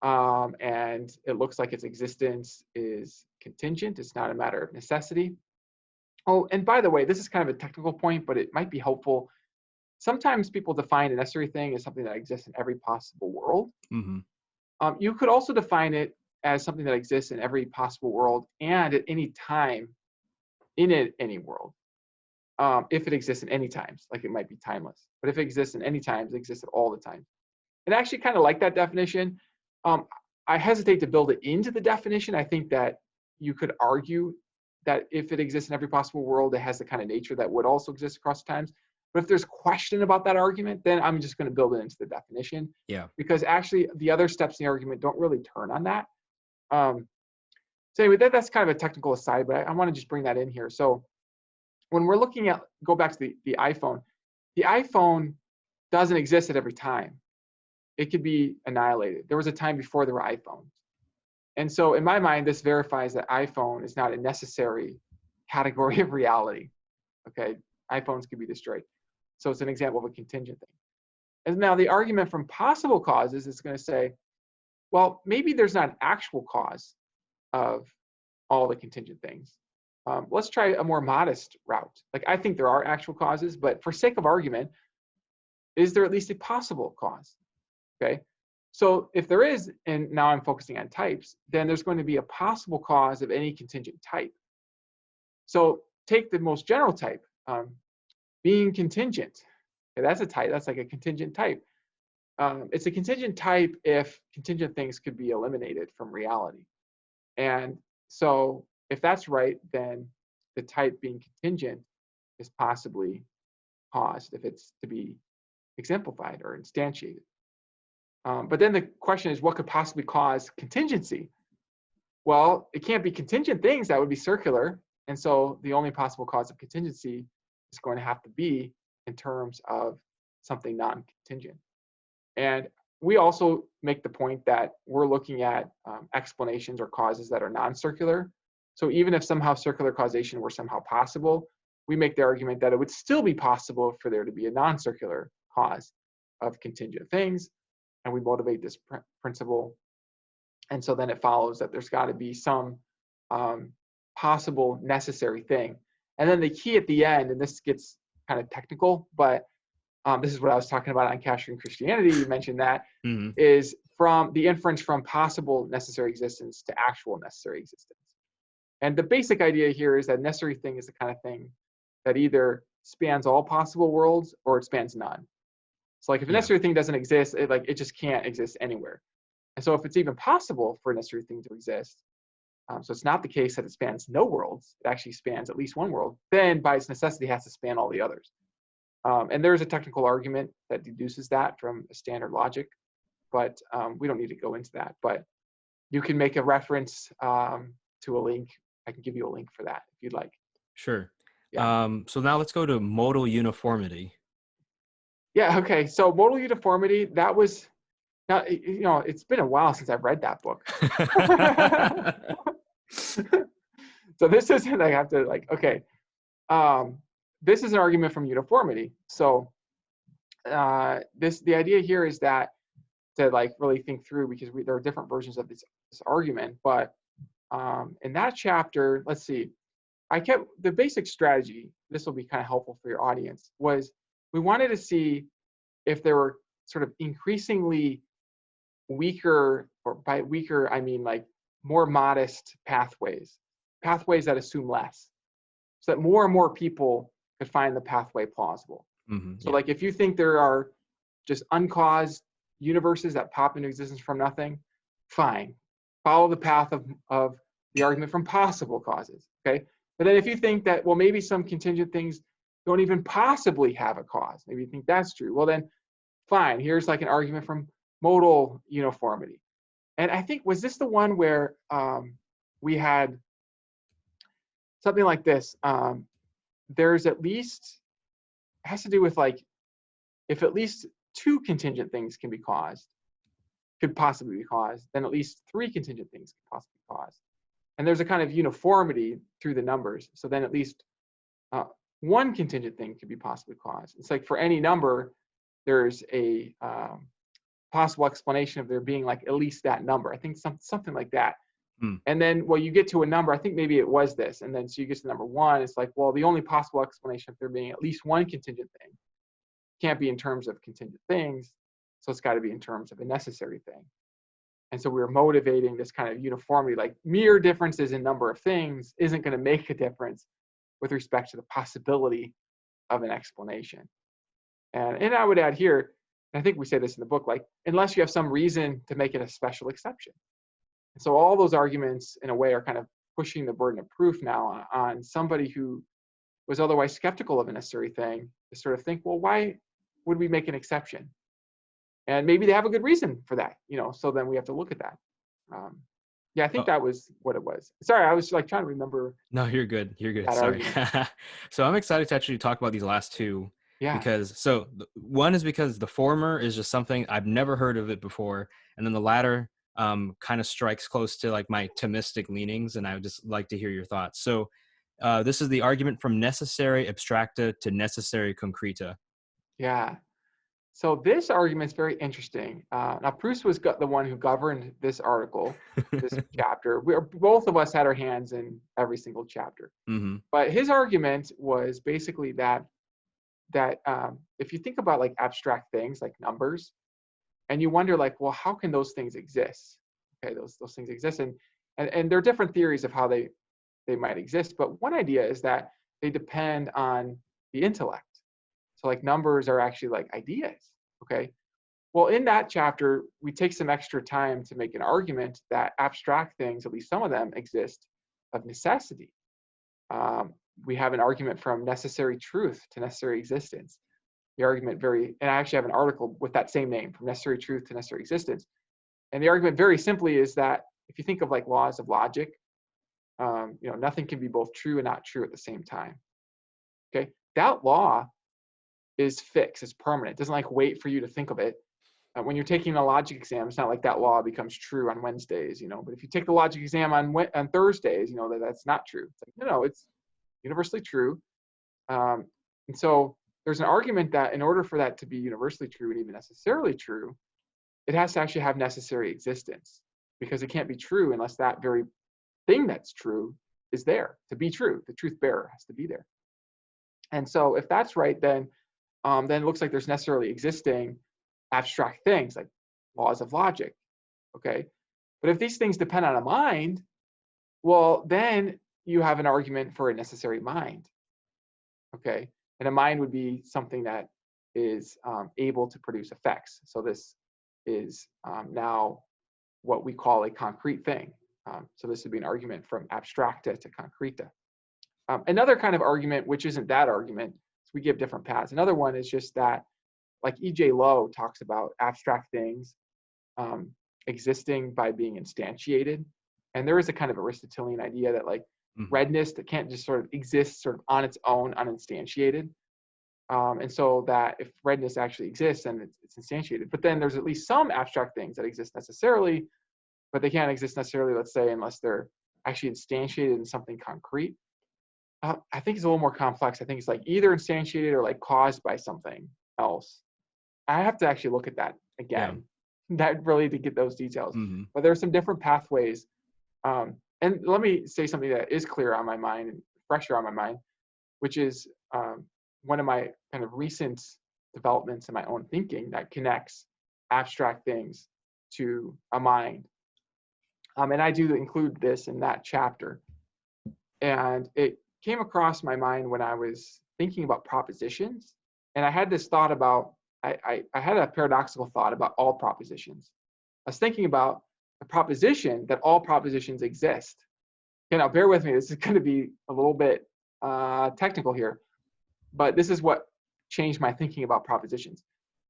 and it looks like its existence is contingent. It's not a matter of necessity. Oh, and by the way, this is kind of a technical point, but it might be helpful. Sometimes people define a necessary thing as something that exists in every possible world. Mm-hmm. You could also define it as something that exists in every possible world and at any time in any world. If it exists in any times, like it might be timeless. But if it exists in any times, it exists at all the time. And I actually kind of like that definition. I hesitate to build it into the definition. I think that you could argue that if it exists in every possible world, it has the kind of nature that would also exist across times. But if there's question about that argument, then I'm just going to build it into the definition. Yeah. Because actually, the other steps in the argument don't really turn on that. So anyway, that's kind of a technical aside, but I want to just bring that in here. So when we're looking at, go back to the iPhone doesn't exist at every time. It could be annihilated. There was a time before there were iPhones. And so in my mind, this verifies that iPhone is not a necessary category of reality. Okay, iPhones could be destroyed. So it's an example of a contingent thing. And now the argument from possible causes is going to say, well, maybe there's not an actual cause of all the contingent things. Let's try a more modest route. Like, I think there are actual causes, but for sake of argument, is there at least a possible cause? Okay, so if there is, and now I'm focusing on types, then there's going to be a possible cause of any contingent type. So take the most general type, being contingent. Okay, that's a type, that's like a contingent type. It's a contingent type if contingent things could be eliminated from reality. And so if that's right, then the type being contingent is possibly caused if it's to be exemplified or instantiated. But then the question is, what could possibly cause contingency? Well, it can't be contingent things. That would be circular. And so the only possible cause of contingency is going to have to be in terms of something non-contingent. And we also make the point that we're looking at explanations or causes that are non-circular. So even if somehow circular causation were somehow possible, we make the argument that it would still be possible for there to be a non-circular cause of contingent things. And we motivate this principle. And so then it follows that there's got to be some possible necessary thing. And then the key at the end, and this gets kind of technical, but this is what I was talking about on Capturing Christianity. You mentioned that, is from the inference from possible necessary existence to actual necessary existence. And the basic idea here is that necessary thing is the kind of thing that either spans all possible worlds or it spans none. So like if a necessary thing doesn't exist, it just can't exist anywhere. And so if it's even possible for a necessary thing to exist, so it's not the case that it spans no worlds, it actually spans at least one world, then by its necessity it has to span all the others. And there's a technical argument that deduces that from standard logic, but we don't need to go into that. But you can make a reference to a link. I can give you a link for that if you'd like. Sure. Yeah. So now let's go to modal uniformity. Yeah, okay. So modal uniformity, that was, now, you know, it's been a while since I've read that book. So this isn't, I have to like, okay. This is an argument from uniformity. So the idea here is that to like really think through, because there are different versions of this argument, but in that chapter, let's see, I kept the basic strategy, this will be kind of helpful for your audience, was we wanted to see if there were sort of increasingly weaker, or by weaker, I mean like more modest pathways that assume less, so that more and more people could find the pathway plausible. So like if you think there are just uncaused universes that pop into existence from nothing, fine. Follow the path of the argument from possible causes, okay? But then if you think that, well, maybe some contingent things don't even possibly have a cause, maybe you think that's true, well then, fine, here's like an argument from modal uniformity. And I think, was this the one where we had something like this? There's at least, it has to do with like, if at least two contingent things can be caused, could possibly be caused, then at least three contingent things could possibly be caused. And there's a kind of uniformity through the numbers. So then at least one contingent thing could be possibly caused. It's like for any number, there's a possible explanation of there being like at least that number. I think something like that. And then, well, you get to a number, I think maybe it was this. And then so you get to number one, it's like, well, the only possible explanation of there being at least one contingent thing can't be in terms of contingent things. So it's got to be in terms of a necessary thing. And so we were motivating this kind of uniformity, like mere differences in number of things isn't going to make a difference with respect to the possibility of an explanation. And I would add here, and I think we say this in the book, like, unless you have some reason to make it a special exception. And so all those arguments, in a way, are kind of pushing the burden of proof now on somebody who was otherwise skeptical of a necessary thing to sort of think, well, why would we make an exception? And maybe they have a good reason for that, you know, so then we have to look at that. Yeah, I think that was what it was. Sorry, I was like trying to remember. No, you're good. You're good. Sorry. Argument. So I'm excited to actually talk about these last two. Yeah. Because so one is because the former is just something I've never heard of it before, and then the latter kind of strikes close to like my Thomistic leanings, and I would just like to hear your thoughts. So this is the argument from necessary abstracta to necessary concreta. Yeah. So this argument is very interesting. Now, Proust was the one who governed this article, this chapter. Both of us had our hands in every single chapter. But his argument was basically that if you think about like abstract things like numbers, and you wonder like, well, how can those things exist? Okay, those things exist, and there are different theories of how they might exist. But one idea is that they depend on the intellect. So like numbers are actually like ideas, okay? Well, in that chapter, we take some extra time to make an argument that abstract things, at least some of them, exist of necessity. We have an argument from necessary truth to necessary existence. The argument and I actually have an article with that same name, from necessary truth to necessary existence. And the argument very simply is that if you think of like laws of logic, Nothing can be both true and not true at the same time. Okay, that law is fixed, it's permanent. It doesn't like wait for you to think of it. When you're taking a logic exam, it's not like that law becomes true on Wednesdays, but if you take the logic exam on Thursdays, that's not true. It's like, no, it's universally true. And so there's an argument that in order for that to be universally true and even necessarily true, it has to actually have necessary existence, because it can't be true unless that very thing that's true is there to be true. The truth bearer has to be there. And so if that's right, then it looks like there's necessarily existing abstract things like laws of logic, okay? But if these things depend on a mind, well, then you have an argument for a necessary mind, okay? And a mind would be something that is able to produce effects. So this is now what we call a concrete thing. So this would be an argument from abstracta to concreta. Another kind of argument, which isn't that argument, so we give different paths. Another one is just that, like E.J. Lowe talks about abstract things existing by being instantiated. And there is a kind of Aristotelian idea that like redness that can't just sort of exist sort of on its own, uninstantiated. And so that if redness actually exists, then it's instantiated. But then there's at least some abstract things that exist necessarily, but they can't exist necessarily, let's say, unless they're actually instantiated in something concrete. I think it's a little more complex. I think it's like either instantiated or like caused by something else. I have to actually look at that again. Yeah. That really to get those details. But there are some different pathways. And let me say something that is clear on my mind and fresher on my mind, which is one of my kind of recent developments in my own thinking that connects abstract things to a mind. And I do include this in that chapter. And it came across my mind when I was thinking about propositions. And I had this thought about, I had a paradoxical thought about all propositions. I was thinking about the proposition that all propositions exist. Okay, now bear with me, this is going to be a little bit technical here, but this is what changed my thinking about propositions.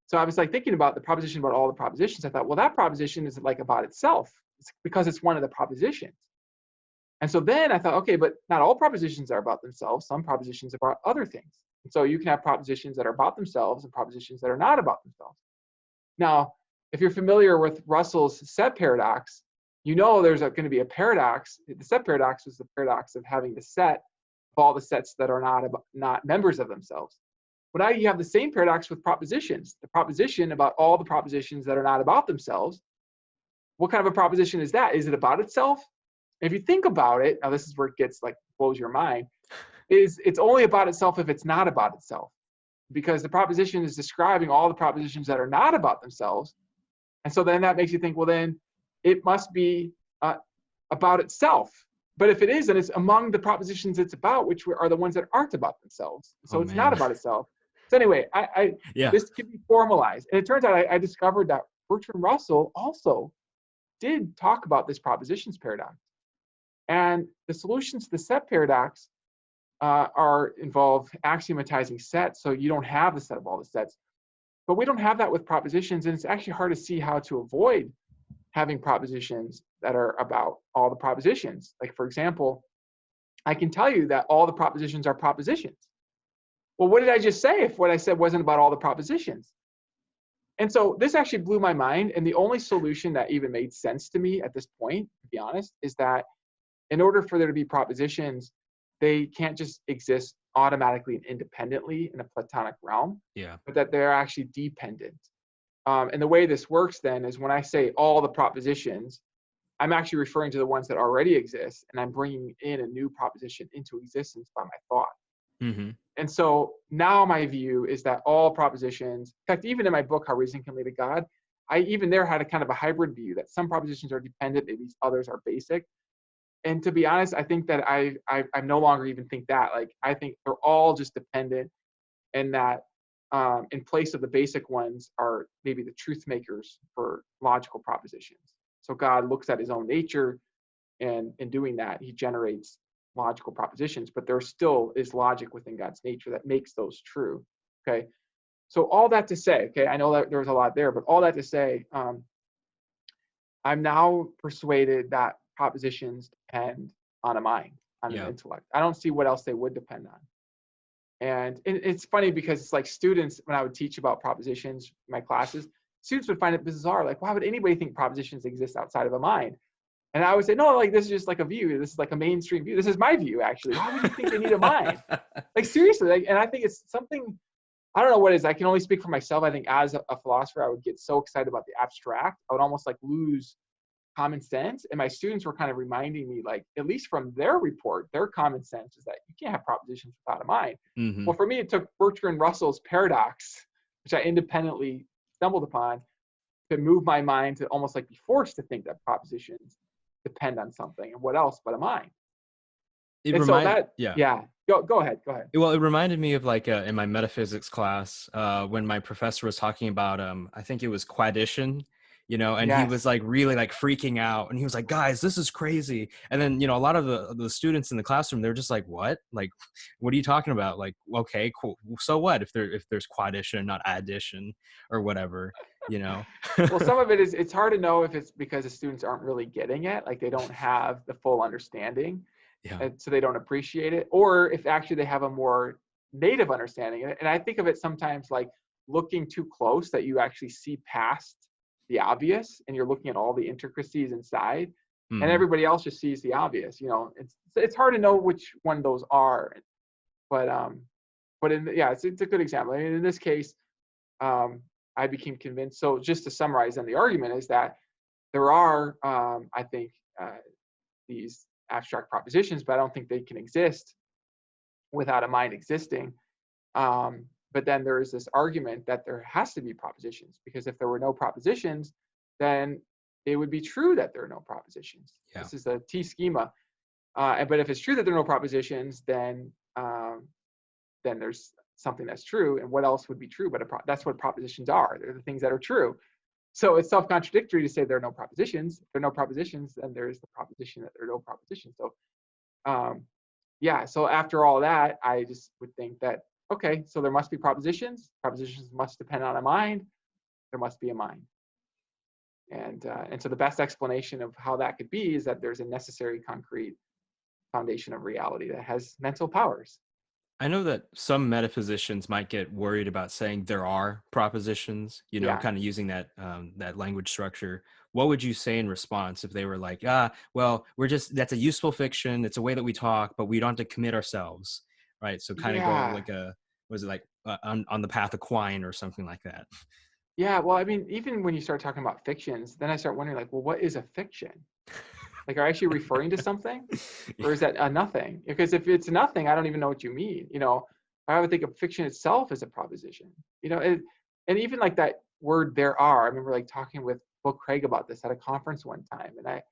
So I was like thinking about the proposition about all the propositions. I thought, well, that proposition is like about itself. It's because it's one of the propositions. And so then I thought, okay, but not all propositions are about themselves. Some propositions are about other things. And so you can have propositions that are about themselves and propositions that are not about themselves. Now, if you're familiar with Russell's set paradox, you know there's going to be a paradox. The set paradox is the paradox of having the set of all the sets that are not members of themselves. But now you have the same paradox with propositions. The proposition about all the propositions that are not about themselves. What kind of a proposition is that? Is it about itself? If you think about it, now this is where it gets like blows your mind, is it's only about itself if it's not about itself. Because the proposition is describing all the propositions that are not about themselves. And so then that makes you think, well, then it must be about itself. But if it is, then it's among the propositions it's about, which are the ones that aren't about themselves. So it's not about itself. So anyway, this can be formalized. And it turns out I discovered that Bertrand Russell also did talk about this propositions paradox. And the solutions to the set paradox involve axiomatizing sets. So you don't have the set of all the sets. But we don't have that with propositions. And it's actually hard to see how to avoid having propositions that are about all the propositions. Like, for example, I can tell you that all the propositions are propositions. Well, what did I just say if what I said wasn't about all the propositions? And so this actually blew my mind. And the only solution that even made sense to me at this point, to be honest, is that in order for there to be propositions, they can't just exist automatically and independently in a Platonic realm, but that they're actually dependent. And the way this works then is when I say all the propositions, I'm actually referring to the ones that already exist, and I'm bringing in a new proposition into existence by my thought. And so now my view is that all propositions, in fact, even in my book, How Reason Can Lead to God, I even there had a kind of a hybrid view that some propositions are dependent, maybe others are basic. And to be honest, I think that I no longer even think that. Like, I think they're all just dependent, and that in place of the basic ones are maybe the truth makers for logical propositions. So God looks at his own nature, and in doing that, he generates logical propositions, but there still is logic within God's nature that makes those true. Okay. So all that to say, okay, I know that there was a lot there, but all that to say, I'm now persuaded that propositions depend on a mind, on an Yeah. intellect. I don't see what else they would depend on. And it's funny because it's like students, when I would teach about propositions in my classes, students would find it bizarre. Like, why would anybody think propositions exist outside of a mind? And I would say, no, like, this is just like a view. This is like a mainstream view. This is my view, actually. Why would you think they need a mind? Like, seriously. Like, and I think it's something, I don't know what it is. I can only speak for myself. I think as a philosopher, I would get so excited about the abstract. I would almost like lose common sense. And my students were kind of reminding me, like, at least from their report, their common sense is that you can't have propositions without a mind. Hmm. Well, for me, it took Bertrand Russell's paradox, which I independently stumbled upon, to move my mind to almost like be forced to think that propositions depend on something, and what else but a mind. It And so remind that, Yeah. yeah, go ahead. Well, it reminded me of like in my metaphysics class when my professor was talking about I think it was quaddition, and he was Yes. like really like freaking out, and he was like, "Guys, this is crazy." And then a lot of the students in the classroom, they're just like, "What? Like, what are you talking about?" Like, okay, cool. So what if there's quaddition, not addition, or whatever, you know? Well, some of it is, it's hard to know if it's because the students aren't really getting it, like they don't have the full understanding, Yeah. and so they don't appreciate it, or if actually they have a more native understanding. And I think of it sometimes like looking too close, that you actually see past the obvious and you're looking at all the intricacies inside, and Hmm. everybody else just sees the obvious. It's hard to know which one those are, but yeah, it's a good example. I mean, in this case, um, I became convinced. So just to summarize, then the argument is that there are, I think, these abstract propositions, but I don't think they can exist without a mind existing. But then there is this argument that there has to be propositions, because if there were no propositions, then it would be true that there are no propositions. Yeah. This is a T schema. But if it's true that there are no propositions, then there's something that's true. And what else would be true? But that's what propositions are. They're the things that are true. So it's self-contradictory to say there are no propositions. If there are no propositions, then there's the proposition that there are no propositions. So yeah, so after all that, I just would think that, okay, so there must be propositions. Propositions must depend on a mind. There must be a mind. And so the best explanation of how that could be is that there's a necessary concrete foundation of reality that has mental powers. I know that some metaphysicians might get worried about saying there are propositions, Yeah. kind of using that language structure. What would you say in response if they were like, well, that's a useful fiction. It's a way that we talk, but we don't have to commit ourselves, right? So kind of go Yeah. like was it like on the path of Quine or something like that? Yeah. Well, I mean, even when you start talking about fictions, then I start wondering, like, well, what is a fiction? Like, are you actually referring to something, Yeah. or is that a nothing? Because if it's nothing, I don't even know what you mean. I would think of fiction itself as a proposition. And even like that word "there are." I remember like talking with Will Craig about this at a conference one time, and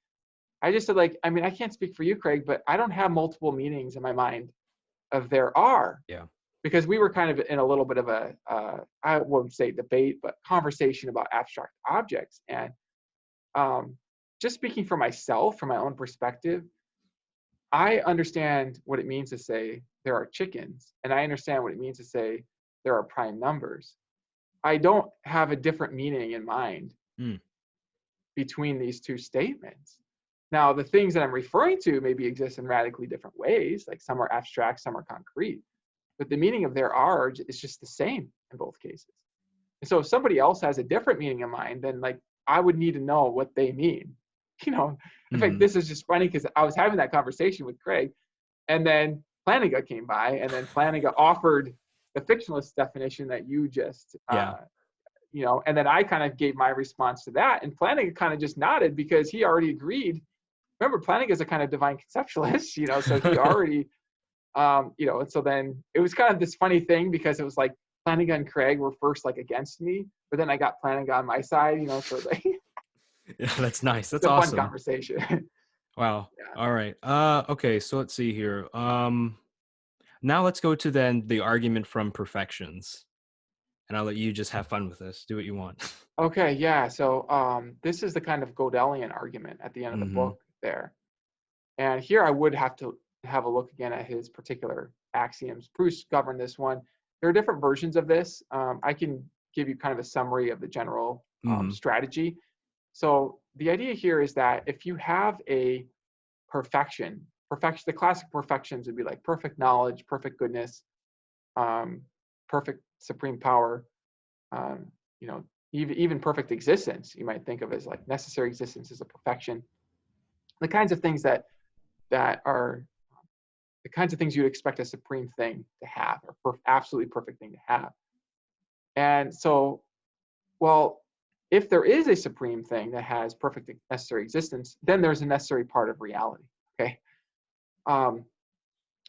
I just said, like, I mean, I can't speak for you, Craig, but I don't have multiple meanings in my mind of "there are." Yeah. Because we were kind of in a little bit of I won't say debate, but conversation about abstract objects. And just speaking for myself, from my own perspective, I understand what it means to say there are chickens, and I understand what it means to say there are prime numbers. I don't have a different meaning in mind Mm. between these two statements. Now, the things that I'm referring to maybe exist in radically different ways, like some are abstract, some are concrete, but the meaning of there are is just the same in both cases. And so if somebody else has a different meaning in mind, then like I would need to know what they mean. In fact, Hmm. this is just funny because I was having that conversation with Craig, and then Flanagan came by, and then Flanagan offered the fictionalist definition that you just, Yeah. and then I kind of gave my response to that, and Flanagan kind of just nodded because he already agreed. Remember, Flanagan is a kind of divine conceptualist, so he already, and so then it was kind of this funny thing because it was like Flanagan and Craig were first like against me, but then I got Flanagan on my side, so like, Yeah, that's nice. That's it's a fun awesome. conversation. Wow. Yeah. All right. Okay, so let's see here. Now let's go to then the argument from perfections. And I'll let you just have fun with this. Do what you want. Okay. Yeah. So this is the kind of Godelian argument at the end of the Hmm. book there. And here I would have to have a look again at his particular axioms. Proust governed this one. There are different versions of this. I can give you kind of a summary of the general Hmm. strategy. So the idea here is that if you have a perfection perfection, the classic perfections would be like perfect knowledge, perfect goodness, perfect supreme power, you know, even perfect existence, you might think of as like necessary existence as a perfection. The kinds of things that are the kinds of things you'd expect a supreme thing to have, or absolutely perfect thing to have. And so, well, if there is a supreme thing that has perfect necessary existence, then there's a necessary part of reality. Okay.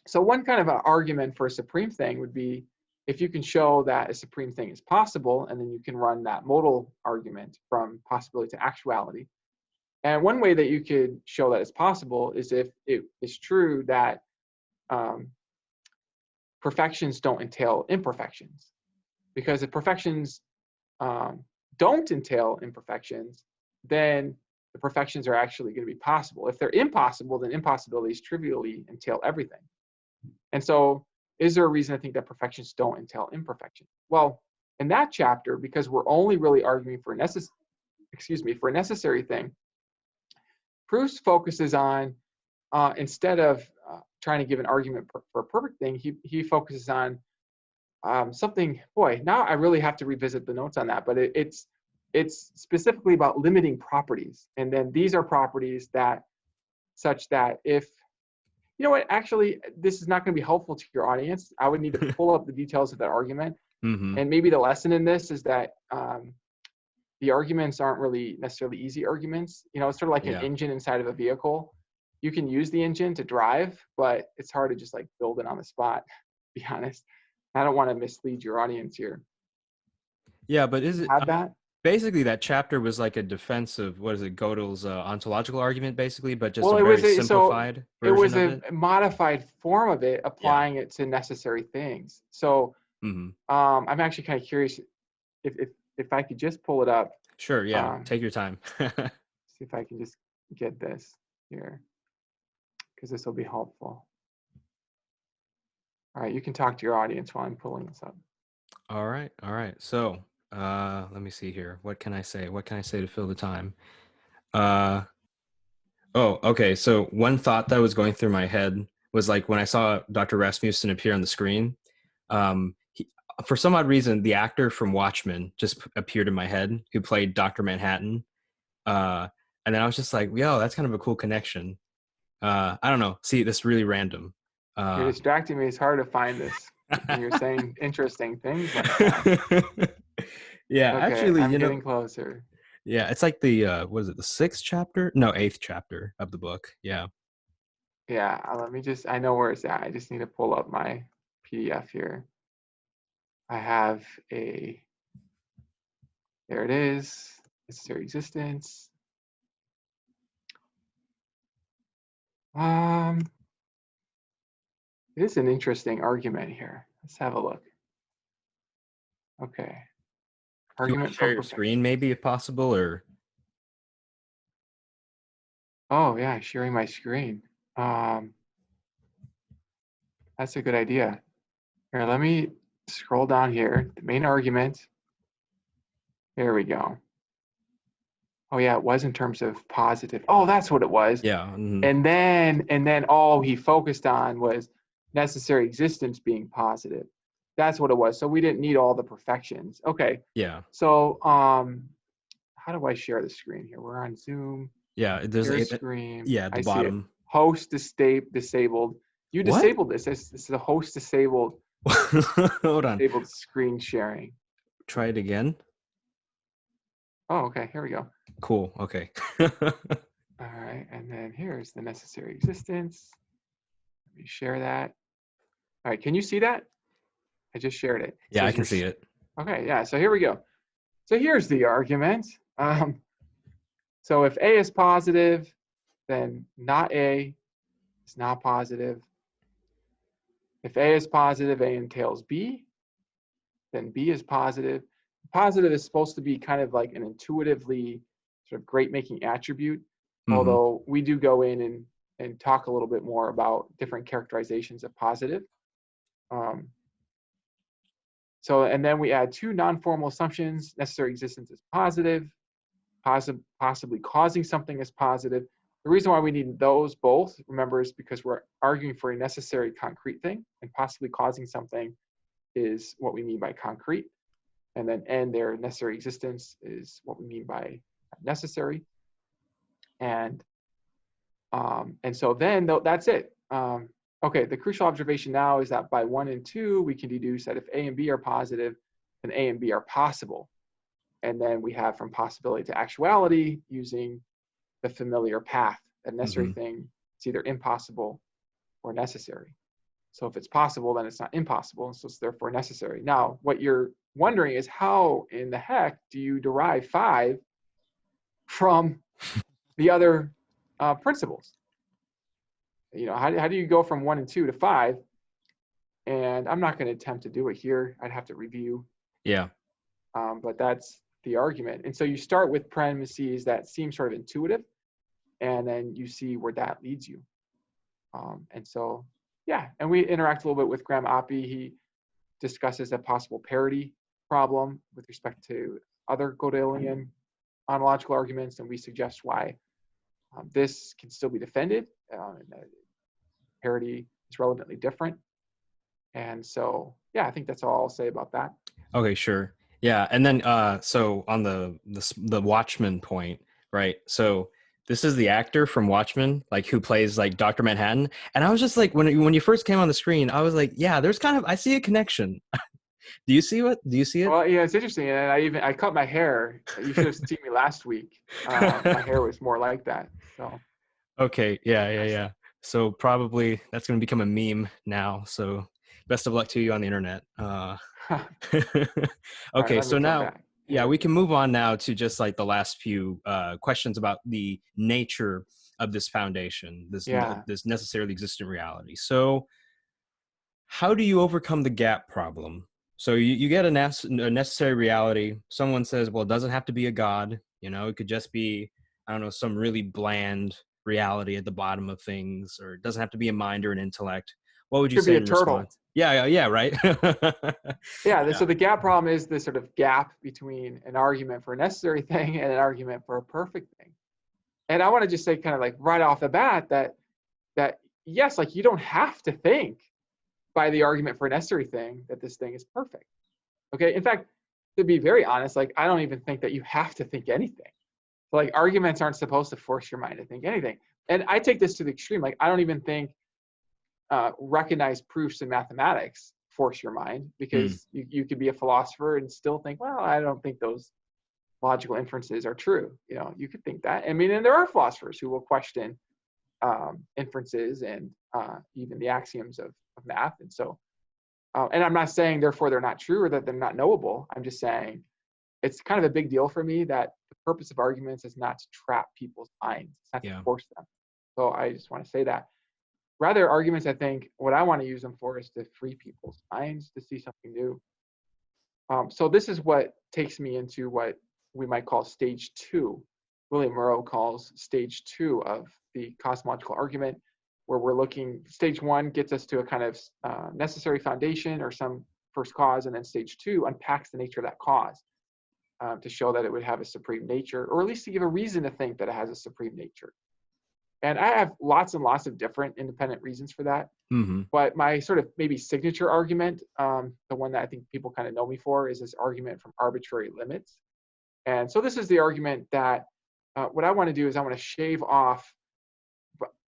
So one kind of an argument for a supreme thing would be if you can show that a supreme thing is possible, and then you can run that modal argument from possibility to actuality. And one way that you could show that it's possible is if it is true that perfections don't entail imperfections. Because if perfections don't entail imperfections, then the perfections are actually going to be possible. If they're impossible, then impossibilities trivially entail everything. And so, is there a reason to think that perfections don't entail imperfection? Well, in that chapter, because we're only really arguing for a necessary thing, Proust focuses on, instead of trying to give an argument for a perfect thing, he focuses on something. Boy, now I really have to revisit the notes on that, but it's specifically about limiting properties. And then these are properties that, such that if, you know what, actually, this is not going to be helpful to your audience. I would need to pull up the details of that argument. Mm-hmm. And maybe the lesson in this is that the arguments aren't really necessarily easy arguments. You know, it's sort of like an engine inside of a vehicle. You can use the engine to drive, but it's hard to just like build it on the spot, to be honest. I don't want to mislead your audience here. Yeah, but is it Have that? basically that chapter was like a defense of, what is it, Gödel's ontological argument, basically, but just Well, a it very was simplified it version was of a it? modified form of it, applying it to necessary things. So Mm-hmm. I'm actually kind of curious if I could just pull it up. Sure, yeah. Take your time. See if I can just get this here, because this will be helpful. All right, you can talk to your audience while I'm pulling this up. All right. So, let me see here. What can I say? What can I say to fill the time? Oh, okay. So one thought that was going through my head was like when I saw Dr. Rasmussen appear on the screen, for some odd reason, the actor from Watchmen just appeared in my head who played Dr. Manhattan. And then I was just like, yo, that's kind of a cool connection. I don't know. See, this is really random. You're distracting me. It's hard to find this when you're saying interesting things like that. Yeah, Okay, actually, I'm getting closer. Yeah, it's like the what is it, the 6th chapter? No, 8th chapter of the book. Yeah. Yeah, let me just, I know where it's at. I just need to pull up my PDF here. I have there it is, necessary existence. It is an interesting argument here. Let's have a look. Okay. Do you want Argument to share from your perfection. screen maybe if possible, or? Oh yeah, sharing my screen. That's a good idea. Here, let me scroll down here. The main argument. There we go. Oh yeah, it was in terms of positive. Oh, that's what it was. Yeah. Mm-hmm. And then all he focused on was necessary existence being positive. That's what it was. So we didn't need all the perfections. Okay. Yeah. So how do I share the screen here? We're on Zoom. Yeah. There's Share screen. at the I see it. bottom. Host disabled. You What? disabled this. This is a host disabled Hold on. screen sharing. Try it again. Oh, okay. Here we go. Cool. Okay. All right. And then here's the necessary existence. Let me share that. All right. Can you see that? I just shared it. Yeah, I can see it. Okay. Yeah. So here we go. So here's the argument. So if A is positive, then not A is not positive. If A is positive, A entails B, then B is positive. Positive is supposed to be kind of like an intuitively sort of great making attribute, although we do go in and talk a little bit more about different characterizations of positive. So, and then we add 2 non-formal assumptions. Necessary existence is positive, possibly causing something is positive. The reason why we need those both, remember, is because we're arguing for a necessary concrete thing, and possibly causing something is what we mean by concrete. And then and their necessary existence is what we mean by necessary. And so then that's it. Okay, the crucial observation now is that by 1 and 2, we can deduce that if A and B are positive, then A and B are possible. And then we have from possibility to actuality using the familiar path. A necessary thing, it's either impossible or necessary. So if it's possible, then it's not impossible, so it's therefore necessary. Now, what you're wondering is how in the heck do you derive 5 from the other principles? You know, how do you go from 1 and 2 to 5? And I'm not going to attempt to do it here. I'd have to review. Yeah. But that's the argument. And so you start with premises that seem sort of intuitive, and then you see where that leads you. And so, yeah, and we interact a little bit with Graham Oppie. He discusses a possible parity problem with respect to other Gödelian ontological arguments, and we suggest why this can still be defended, and that parity is relevantly different. And so, yeah, I think that's all I'll say about that. Okay, sure. Yeah, and then so on the Watchmen point, right? So this is the actor from Watchmen, like who plays like Dr. Manhattan, and I was just like, when you first came on the screen, I was like, yeah, there's kind of, I see a connection. Do you see it? Well, yeah, it's interesting, and I cut my hair. You should have seen me last week. My hair was more like that. So. Okay. Yeah. So probably that's going to become a meme now. So best of luck to you on the internet. Okay. Right, So now, yeah, we can move on now to just like the last few questions about the nature of this foundation, this necessarily existent reality. So how do you overcome the gap problem? So you get a necessary reality. Someone says, well, it doesn't have to be a god. You know, it could just be, I don't know, some really bland reality at the bottom of things, or it doesn't have to be a mind or an intellect. What would you say in response? Yeah, right. Yeah, so the gap problem is the sort of gap between an argument for a necessary thing and an argument for a perfect thing. And I want to just say kind of like right off the bat that yes, like you don't have to think by the argument for a necessary thing that this thing is perfect. Okay, in fact, to be very honest, like I don't even think that you have to think anything. Like arguments aren't supposed to force your mind to think anything. And I take this to the extreme. Like I don't even think recognized proofs in mathematics force your mind, because you could be a philosopher and still think, well, I don't think those logical inferences are true. You know, you could think that. I mean, and there are philosophers who will question inferences and even the axioms of math. And so, and I'm not saying therefore they're not true or that they're not knowable. I'm just saying it's kind of a big deal for me that the purpose of arguments is not to trap people's minds. It's not to force them. So I just want to say that. Rather, arguments, I think, what I want to use them for is to free people's minds to see something new. So this is what takes me into what we might call stage 2. William Murrow calls stage 2 of the cosmological argument, where we're looking, stage 1 gets us to a kind of necessary foundation or some first cause, and then stage 2 unpacks the nature of that cause to show that it would have a supreme nature, or at least to give a reason to think that it has a supreme nature. And I have lots and lots of different independent reasons for that. But my sort of maybe signature argument, the one that I think people kind of know me for, is this argument from arbitrary limits. And so this is the argument that what I want to do is I want to shave off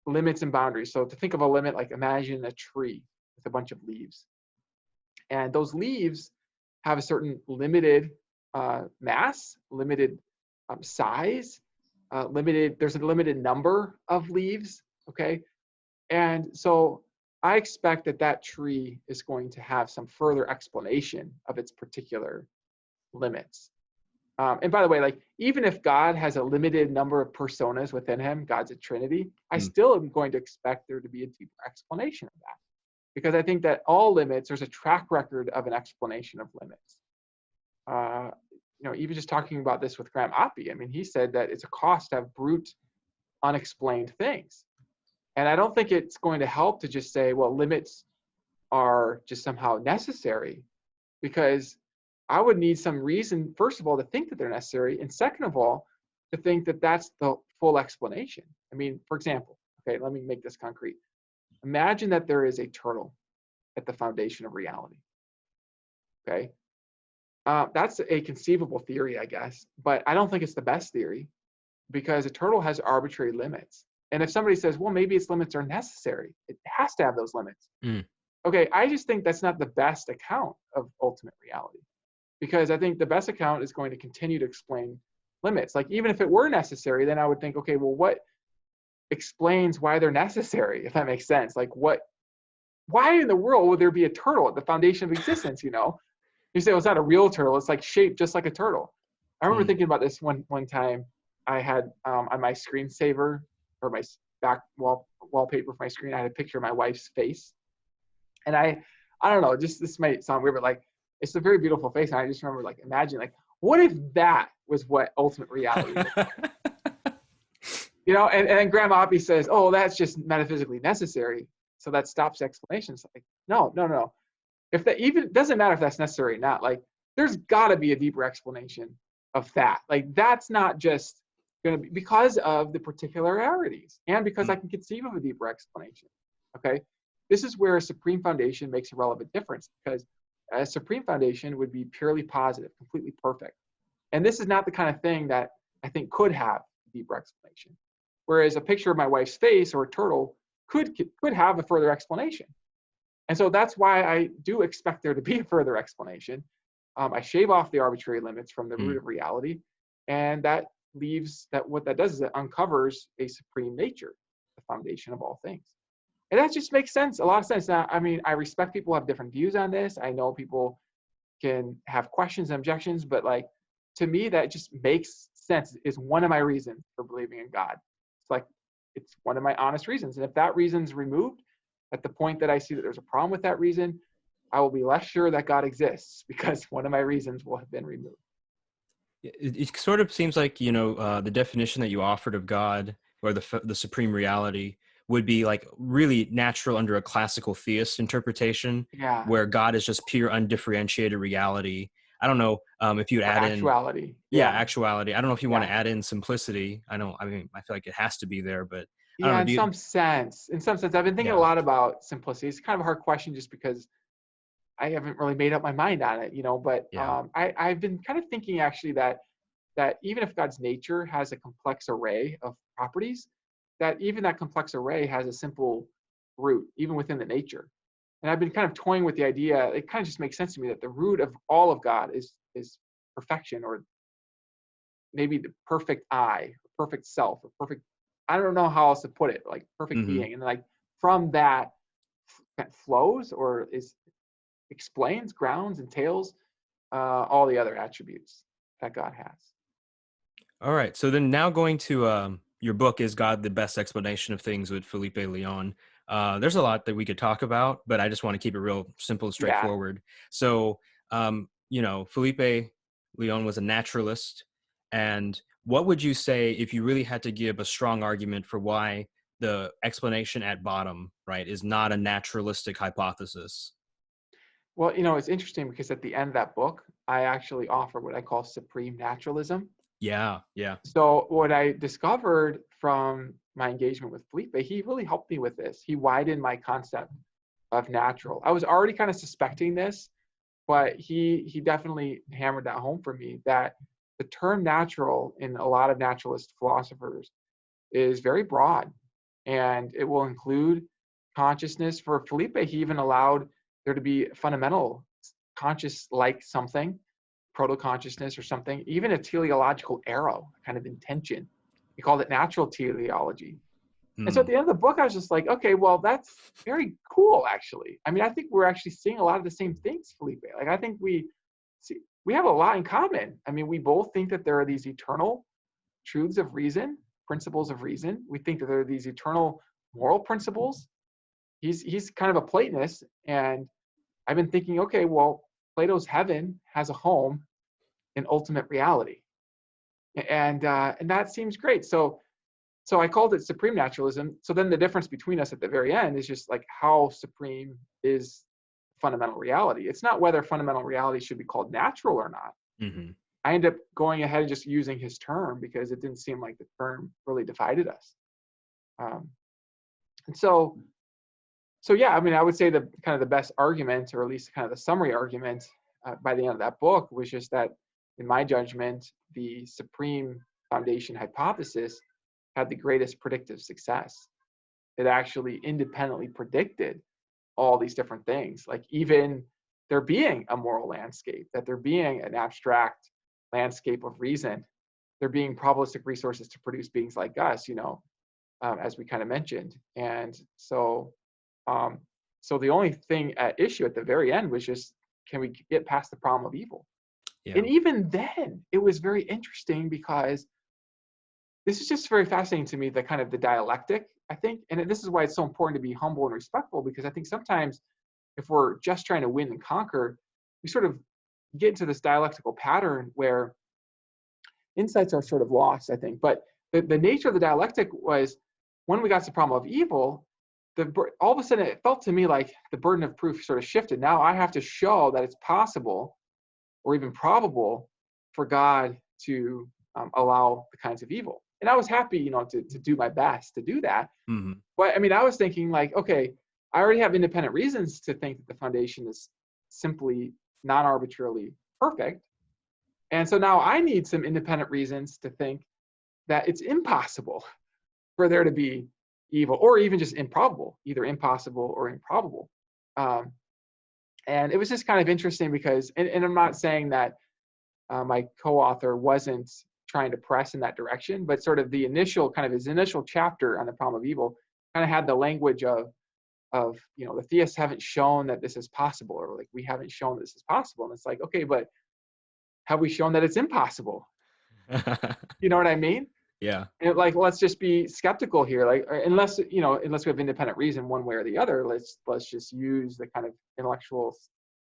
limits and boundaries. So to think of a limit, like imagine a tree with a bunch of leaves. And those leaves have a certain limited mass, limited size, there's a limited number of leaves, okay? And so I expect that that tree is going to have some further explanation of its particular limits. And by the way, like even if God has a limited number of personas within him, God's a Trinity, I still am going to expect there to be a deeper explanation of that. Because I think that all limits, there's a track record of an explanation of limits. You know, even just talking about this with Graham Oppie, I mean, he said that it's a cost to have brute, unexplained things. And I don't think it's going to help to just say, well, limits are just somehow necessary, because I would need some reason, first of all, to think that they're necessary. And second of all, to think that that's the full explanation. I mean, for example, okay, let me make this concrete. Imagine that there is a turtle at the foundation of reality. Okay, that's a conceivable theory, I guess, but I don't think it's the best theory because a turtle has arbitrary limits. And if somebody says, well, maybe its limits are necessary, it has to have those limits. Mm. Okay, I just think that's not the best account of ultimate reality, because I think the best account is going to continue to explain limits. Like, even if it were necessary, then I would think, okay, well, what explains why they're necessary, if that makes sense? Like, why in the world would there be a turtle at the foundation of existence, you know? You say, well, it's not a real turtle. It's like shaped just like a turtle. I remember thinking about this one time. I had on my screensaver, or my back wallpaper for my screen, I had a picture of my wife's face. And I don't know, just this might sound weird, but like, it's a very beautiful face. And I just remember like, imagine like, what if that was what ultimate reality was like? You know, and then Grandma Hoppy says, oh, that's just metaphysically necessary, so that stops explanations. Like, no. If that, even, it doesn't matter if that's necessary or not, like, there's got to be a deeper explanation of that. Like, that's not just going to be because of the particularities and because I can conceive of a deeper explanation. Okay, this is where a supreme foundation makes a relevant difference, because a supreme foundation would be purely positive, completely perfect. And this is not the kind of thing that I think could have a deeper explanation. Whereas a picture of my wife's face or a turtle could have a further explanation. And so that's why I do expect there to be a further explanation. I shave off the arbitrary limits from the root of reality, and that leaves that, what that does is it uncovers a supreme nature, the foundation of all things. And that just makes sense, a lot of sense. Now, I mean, I respect people have different views on this. I know people can have questions and objections, but like, to me, that just makes sense. Is one of my reasons for believing in God. It's like, it's one of my honest reasons. And if that reason's removed, at the point that I see that there's a problem with that reason, I will be less sure that God exists, because one of my reasons will have been removed. It sort of seems like, you know, the definition that you offered of God, or the supreme reality, would be like really natural under a classical theist interpretation, Yeah. where God is just pure undifferentiated reality. I don't know if you'd Or add in, actuality. yeah, Yeah. actuality. I don't know if you want Yeah. to add in simplicity. I mean, I feel like it has to be there, but I don't Yeah, know. in Do you? some sense. In some sense, I've been thinking a Yeah. lot about simplicity. It's kind of a hard question just because I haven't really made up my mind on it, you know. But Yeah. I've been kind of thinking actually that even if God's nature has a complex array of properties, that even that complex array has a simple root, even within the nature. And I've been kind of toying with the idea. It kind of just makes sense to me that the root of all of God is perfection, or maybe the perfect I, perfect self, or perfect, I don't know how else to put it, like perfect Mm-hmm. being. And like from that flows, or is explains, grounds, entails all the other attributes that God has. All right. So then now going to your book, Is God the Best Explanation of Things, with Felipe Leon. There's a lot that we could talk about, but I just want to keep it real simple and Yeah. straightforward. So, you know, Felipe Leon was a naturalist. And what would you say if you really had to give a strong argument for why the explanation at bottom, right, is not a naturalistic hypothesis? Well, you know, it's interesting because at the end of that book, I actually offer what I call supreme naturalism. Yeah. Yeah. So what I discovered from my engagement with Felipe, he really helped me with this. He widened my concept of natural. I was already kind of suspecting this, but he definitely hammered that home for me, that the term natural in a lot of naturalist philosophers is very broad, and it will include consciousness. For Felipe, he even allowed there to be fundamental conscious like something, proto-consciousness or something, even a teleological arrow, a kind of intention. He called it natural teleology. And so at Mm. the end of the book, I was just like, okay, well, that's very cool, actually. I mean, I think we're actually seeing a lot of the same things, Felipe. Like, I think we have a lot in common. I mean, we both think that there are these eternal truths of reason, principles of reason. We think that there are these eternal moral principles. He's kind of a Platonist, and I've been thinking, okay, well, Plato's heaven has a home in ultimate reality, and that seems great. So I called it supreme naturalism. So then the difference between us at the very end is just like, how supreme is fundamental reality? It's not whether fundamental reality should be called natural or not. Mm-hmm. I ended up going ahead and just using his term because it didn't seem like the term really divided us. Um, and so yeah, I mean, I would say the kind of the best argument, or at least kind of the summary argument by the end of that book, was just that, in my judgment, the supreme foundation hypothesis had the greatest predictive success. It actually independently predicted all these different things, like even there being a moral landscape, that there being an abstract landscape of reason, there being probabilistic resources to produce beings like us, as we kind of mentioned. And so the only thing at issue at the very end was just, can we get past the problem of evil? Yeah. And even then, it was very interesting because this is just very fascinating to me, the kind of the dialectic, I think. And this is why it's so important to be humble and respectful, because I think sometimes if we're just trying to win and conquer, we sort of get into this dialectical pattern where insights are sort of lost, I think. But the nature of the dialectic was, when we got to the problem of evil, all of a sudden it felt to me like the burden of proof sort of shifted. Now I have to show that it's possible or even probable for God to allow the kinds of evil. And I was happy, to do my best to do that. Mm-hmm. But I mean, I was thinking like, okay, I already have independent reasons to think that the foundation is simply non-arbitrarily perfect. And so now I need some independent reasons to think that it's impossible for there to be evil, or even just improbable, either impossible or improbable. And it was just kind of interesting because, and I'm not saying that my co-author wasn't trying to press in that direction, but sort of his initial chapter on the problem of evil kind of had the language of the theists haven't shown that this is possible, or like, we haven't shown this is possible. And it's like, okay, but have we shown that it's impossible? You know what I mean? Yeah. And like, let's just be skeptical here. Like, unless we have independent reason one way or the other, let's just use the kind of intellectual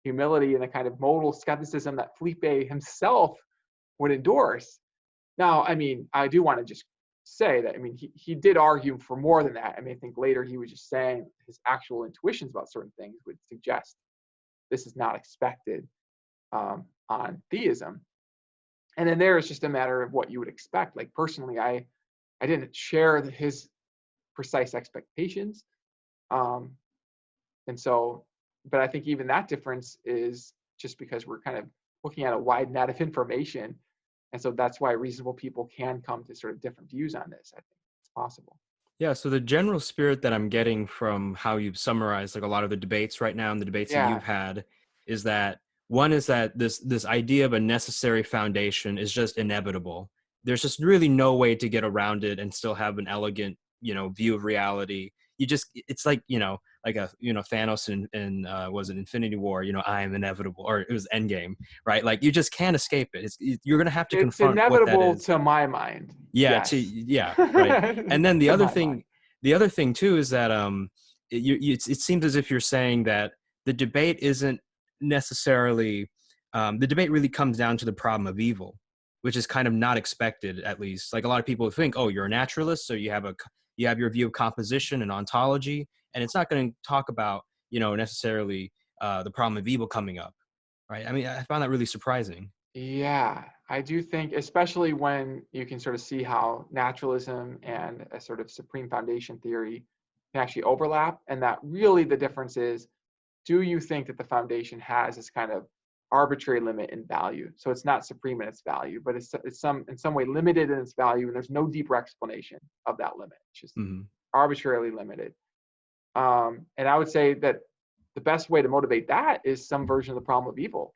humility and the kind of modal skepticism that Felipe himself would endorse. Now, I mean, I do want to just say that, I mean, he did argue for more than that. I mean, I think later he was just saying his actual intuitions about certain things would suggest this is not expected on theism. And then there is just a matter of what you would expect. Like, personally, I didn't share his precise expectations. And so, but I think even that difference is just because we're kind of looking at a wide net of information. And so that's why reasonable people can come to sort of different views on this. I think it's possible. Yeah, so the general spirit that I'm getting from how you've summarized like a lot of the debates right now and the debates that Yeah. you've had is that one is that this idea of a necessary foundation is just inevitable. There's just really no way to get around it and still have an elegant, view of reality. It's like, like Thanos in was it Infinity War, I am inevitable, or it was Endgame, right? Like, you just can't escape it. You're going to have to It's confront what that inevitable is. to my mind. Yeah, Yes. right. And then To my mind. the other thing too is that it seems as if you're saying that the debate isn't necessarily the debate really comes down to the problem of evil, which is kind of not expected. At least, like, a lot of people think, oh, you're a naturalist, so you have your view of composition and ontology, and it's not going to talk about necessarily the problem of evil coming up, right? I mean, I found that really surprising. Yeah, I do think, especially when you can sort of see how naturalism and a sort of supreme foundation theory can actually overlap, and that really the difference is, do you think that the foundation has this kind of arbitrary limit in value? So it's not supreme in its value, but it's in some way limited in its value, and there's no deeper explanation of that limit. It's just arbitrarily limited. And I would say that the best way to motivate that is some version of the problem of evil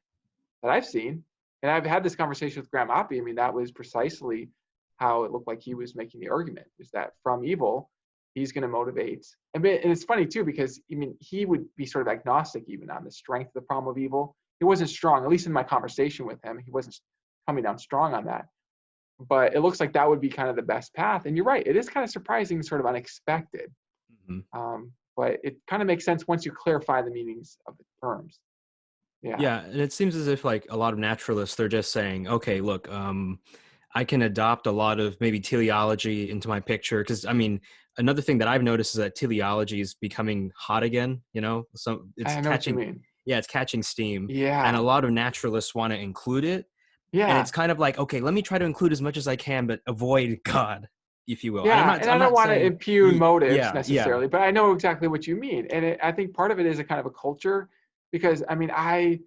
that I've seen. And I've had this conversation with Graham Oppie. I mean, that was precisely how it looked like he was making the argument, is that from evil, he's going to motivate. And it's funny too, because I mean, he would be sort of agnostic even on the strength of the problem of evil. He wasn't strong, at least in my conversation with him, he wasn't coming down strong on that. But it looks like that would be kind of the best path. And you're right, it is kind of surprising, sort of unexpected. But it kind of makes sense once you clarify the meanings of the terms. Yeah, and it seems as if like a lot of naturalists, they're just saying, okay, look, I can adopt a lot of maybe teleology into my picture, because I mean, another thing that I've noticed is that teleology is becoming hot again. So it's I know what you catching, mean. yeah, it's catching steam, and a Yeah. lot of naturalists want to include it, And Yeah. it's kind of like, okay, let me try to include as much as I can, but avoid God, if you will. And Yeah, and I I'm don't not want to saying, impugn motives yeah, necessarily, but I know exactly what you mean. And I think part of it is a kind of a culture because I mean, I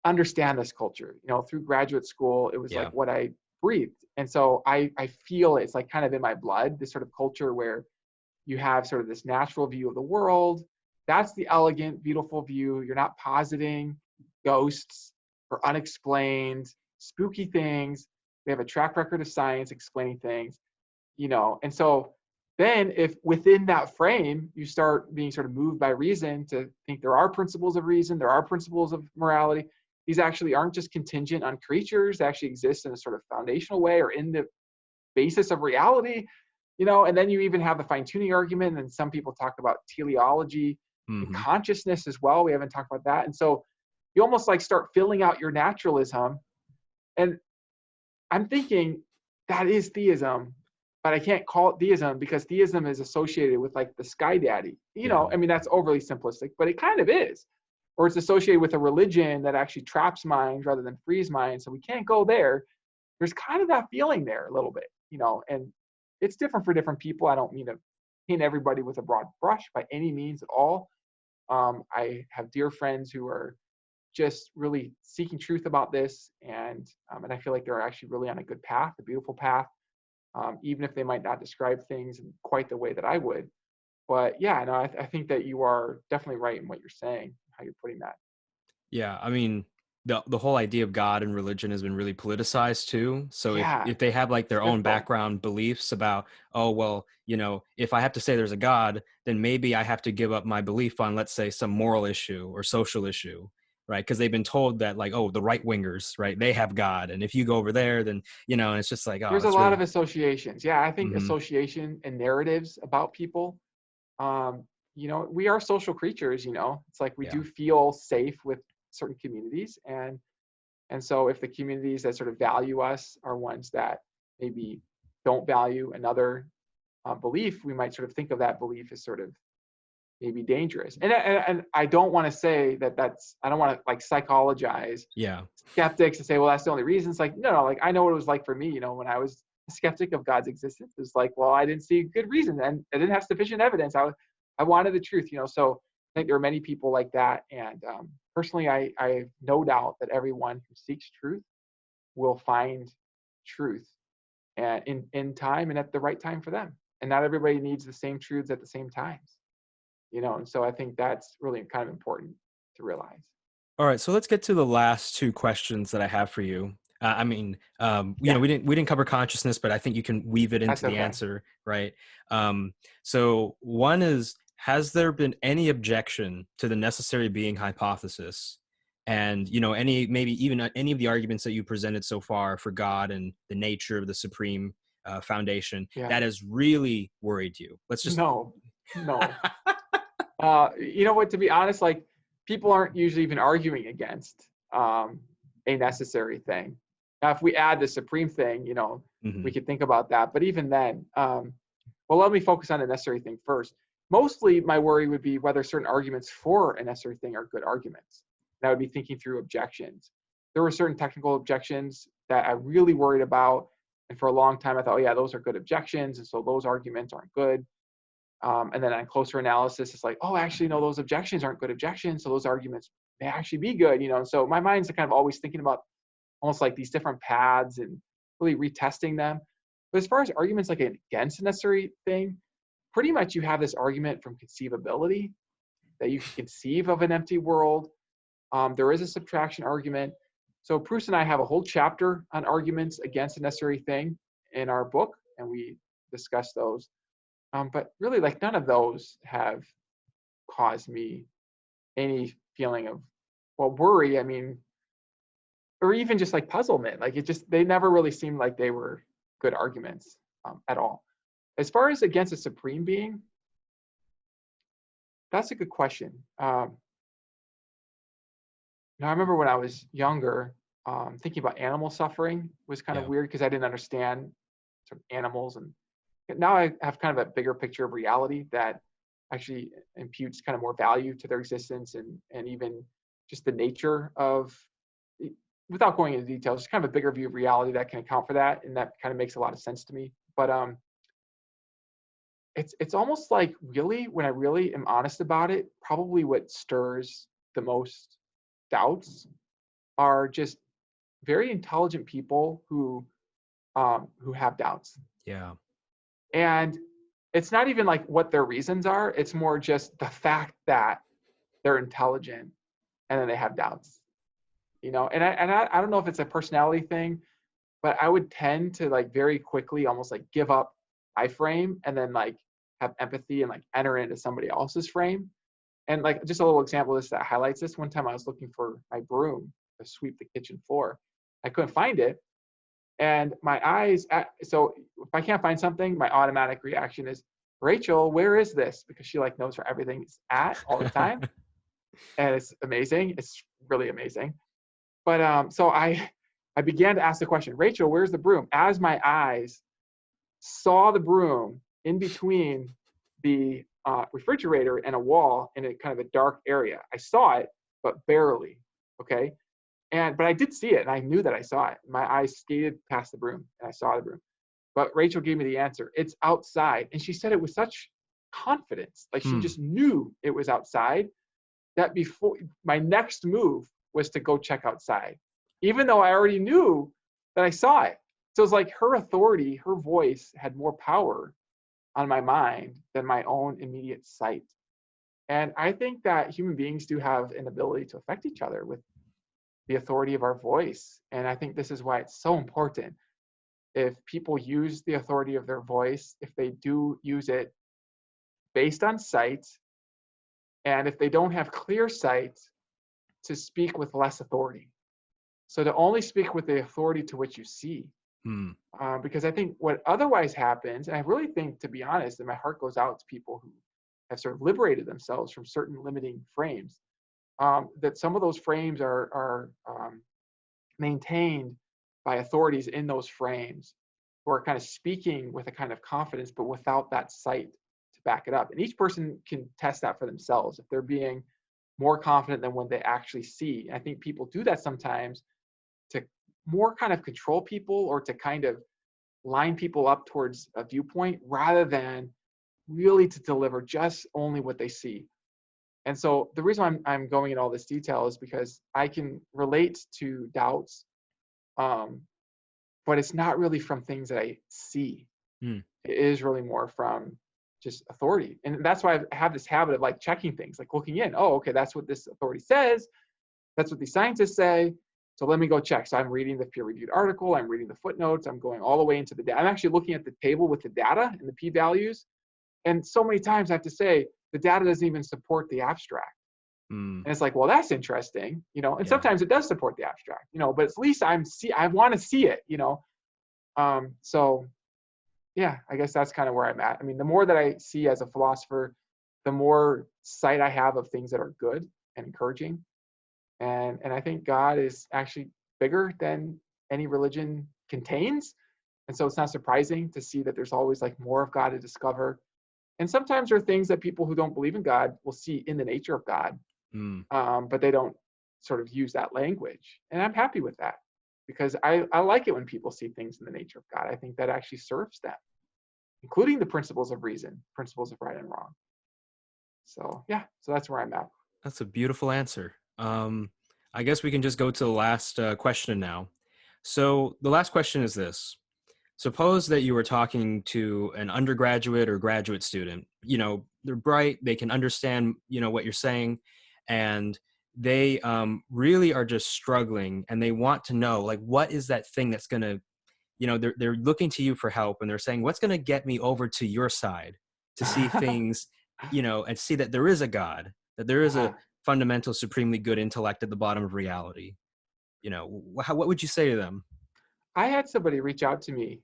understand this culture, through graduate school, it was like yeah, what I breathed. And so I feel it's like kind of in my blood, this sort of culture where you have sort of this natural view of the world. That's the elegant, beautiful view. You're not positing ghosts or unexplained, spooky things. We have a track record of science explaining things, and so then if within that frame you start being sort of moved by reason to think there are principles of reason, there are principles of morality, these actually aren't just contingent on creatures, they actually exist in a sort of foundational way or in the basis of reality, and then you even have the fine-tuning argument, and some people talk about teleology and hmm, consciousness as well. We haven't talked about that. And so you almost like start filling out your naturalism, and I'm thinking that is theism, but I can't call it theism because theism is associated with like the sky daddy. yeah, I mean, that's overly simplistic, but it kind of is. Or it's associated with a religion that actually traps minds rather than frees minds. So we can't go there. There's kind of that feeling there a little bit, and it's different for different people. I don't mean to paint everybody with a broad brush by any means at all. I have dear friends who are just really seeking truth about this, and I feel like they're actually really on a good path, a beautiful path, even if they might not describe things in quite the way that I would. But yeah, no, I think that you are definitely right in what you're saying, how you're putting that. yeah. I mean, the whole idea of God and religion has been really politicized too. So Yeah, if they have like it's their own difficult. background beliefs about, oh well, if I have to say there's a God, then maybe I have to give up my belief on, let's say, some moral issue or social issue, right? Because they've been told that, like, oh, the right wingers, right, they have God, and if you go over there, then and it's just like, oh, There's a that's lot of really. associations. Yeah, I think Hmm. association and narratives about people. We are social creatures. It's like we Yeah, do feel safe with certain communities, and so if the communities that sort of value us are ones that maybe don't value another belief, we might sort of think of that belief as sort of maybe dangerous. And I don't want to say I don't want to like psychologize yeah, skeptics and say, well, that's the only reason. It's like, no, like I know what it was like for me, when I was a skeptic of God's existence. It's like, well, I didn't see good reason and I didn't have sufficient evidence. I wanted the truth, so I think there are many people like that. And personally, I have no doubt that everyone who seeks truth will find truth and in time and at the right time for them. And not everybody needs the same truths at the same times, and so I think that's really kind of important to realize. all right, so let's get to the last two questions that I have for you. I mean, Yeah, we didn't cover consciousness, but I think you can weave it into that's the okay. answer, right? So one is, has there been any objection to the necessary being hypothesis? And any, maybe even any of the arguments that you presented so far for God and the nature of the supreme foundation Yeah. that has really worried you? Let's just. No, no. You know what? To be honest, like people aren't usually even arguing against a necessary thing. Now, if we add the supreme thing, we Mhm. could think about that. But even then, well, let me focus on the necessary thing first. Mostly, my worry would be whether certain arguments for a necessary thing are good arguments. And I would be thinking through objections. There were certain technical objections that I really worried about, and for a long time, I thought, oh yeah, those are good objections, and so those arguments aren't good. And then on closer analysis, it's like, oh, actually, no, those objections aren't good objections. So those arguments may actually be good, And so my mind's kind of always thinking about almost like these different paths and really retesting them. But as far as arguments like against a necessary thing, pretty much you have this argument from conceivability that you can conceive of an empty world. There is a subtraction argument. So Proust and I have a whole chapter on arguments against a necessary thing in our book, and we discuss those. But really, like none of those have caused me any feeling of, well, worry. I mean, or even just like puzzlement. Like they never really seemed like they were good arguments at all. As far as against a supreme being, that's a good question. Now, I remember when I was younger, thinking about animal suffering was kind of Yeah. weird because I didn't understand sort of animals. And now I have kind of a bigger picture of reality that actually imputes kind of more value to their existence and even just the nature of without going into details, just kind of a bigger view of reality that can account for that, and that kind of makes a lot of sense to me. But it's almost like, really, when I really am honest about it, probably what stirs the most doubts are just very intelligent people who have doubts. Yeah. And it's not even like what their reasons are. It's more just the fact that they're intelligent and then they have doubts, I don't know if it's a personality thing, but I would tend to like very quickly almost like give up my frame and then like have empathy and like enter into somebody else's frame. And like, just a little example of this that highlights this. One time I was looking for my broom to sweep the kitchen floor. I couldn't find it. And my eyes, so if I can't find something, my automatic reaction is, Rachel, where is this? Because she like knows where everything's at all the time. And it's amazing. It's really amazing. But so I began to ask the question, Rachel, where's the broom? As my eyes saw the broom in between the refrigerator and a wall in a kind of a dark area. I saw it, but barely. Okay. But I did see it, and I knew that I saw it. My eyes skated past the broom, and I saw the broom. But Rachel gave me the answer. It's outside. And she said it with such confidence. Like, she just knew it was outside, that before my next move was to go check outside, even though I already knew that I saw it. So it's like her authority, her voice had more power on my mind than my own immediate sight. And I think that human beings do have an ability to affect each other with the authority of our voice. And I think this is why it's so important. If people use the authority of their voice, if they do use it based on sight, and if they don't have clear sight, to speak with less authority. So to only speak with the authority to which you see. Because I think what otherwise happens, and I really think, to be honest, and my heart goes out to people who have sort of liberated themselves from certain limiting frames, that some of those frames are maintained by authorities in those frames who are kind of speaking with a kind of confidence, but without that sight to back it up. And each person can test that for themselves if they're being more confident than when they actually see. And I think people do that sometimes to more kind of control people or to kind of line people up towards a viewpoint rather than really to deliver just only what they see. And so the reason I'm going in all this detail is because I can relate to doubts, but it's not really from things that I see. It is really more from just authority. And that's why I have this habit of like checking things, like looking in, oh, okay, that's what this authority says. That's what these scientists say. So let me go check. So I'm reading the peer-reviewed article. I'm reading the footnotes. I'm going all the way into the data. I'm actually looking at the table with the data and the p-values. And so many times I have to say, the data doesn't even support the abstract. And it's like, well, that's interesting, and sometimes it does support the abstract, but at least I want to see it, so yeah, I guess that's kind of where I'm at. I mean, the more that I see as a philosopher, the more sight I have of things that are good and encouraging. And I think God is actually bigger than any religion contains. And so it's not surprising to see that there's always like more of God to discover. And sometimes there are things that people who don't believe in God will see in the nature of God, but they don't sort of use that language. And I'm happy with that because I like it when people see things in the nature of God. I think that actually serves them, including the principles of reason, principles of right and wrong. So yeah, so that's where I'm at. That's a beautiful answer. I guess we can just go to the last question now. So the last question is this. Suppose that you were talking to an undergraduate or graduate student. They're bright, they can understand, what you're saying, and they really are just struggling, and they want to know, like, what is that thing that's going to, they're looking to you for help, and they're saying, what's going to get me over to your side to see things, and see that there is a God, that there is a fundamental, supremely good intellect at the bottom of reality. What would you say to them? I had somebody reach out to me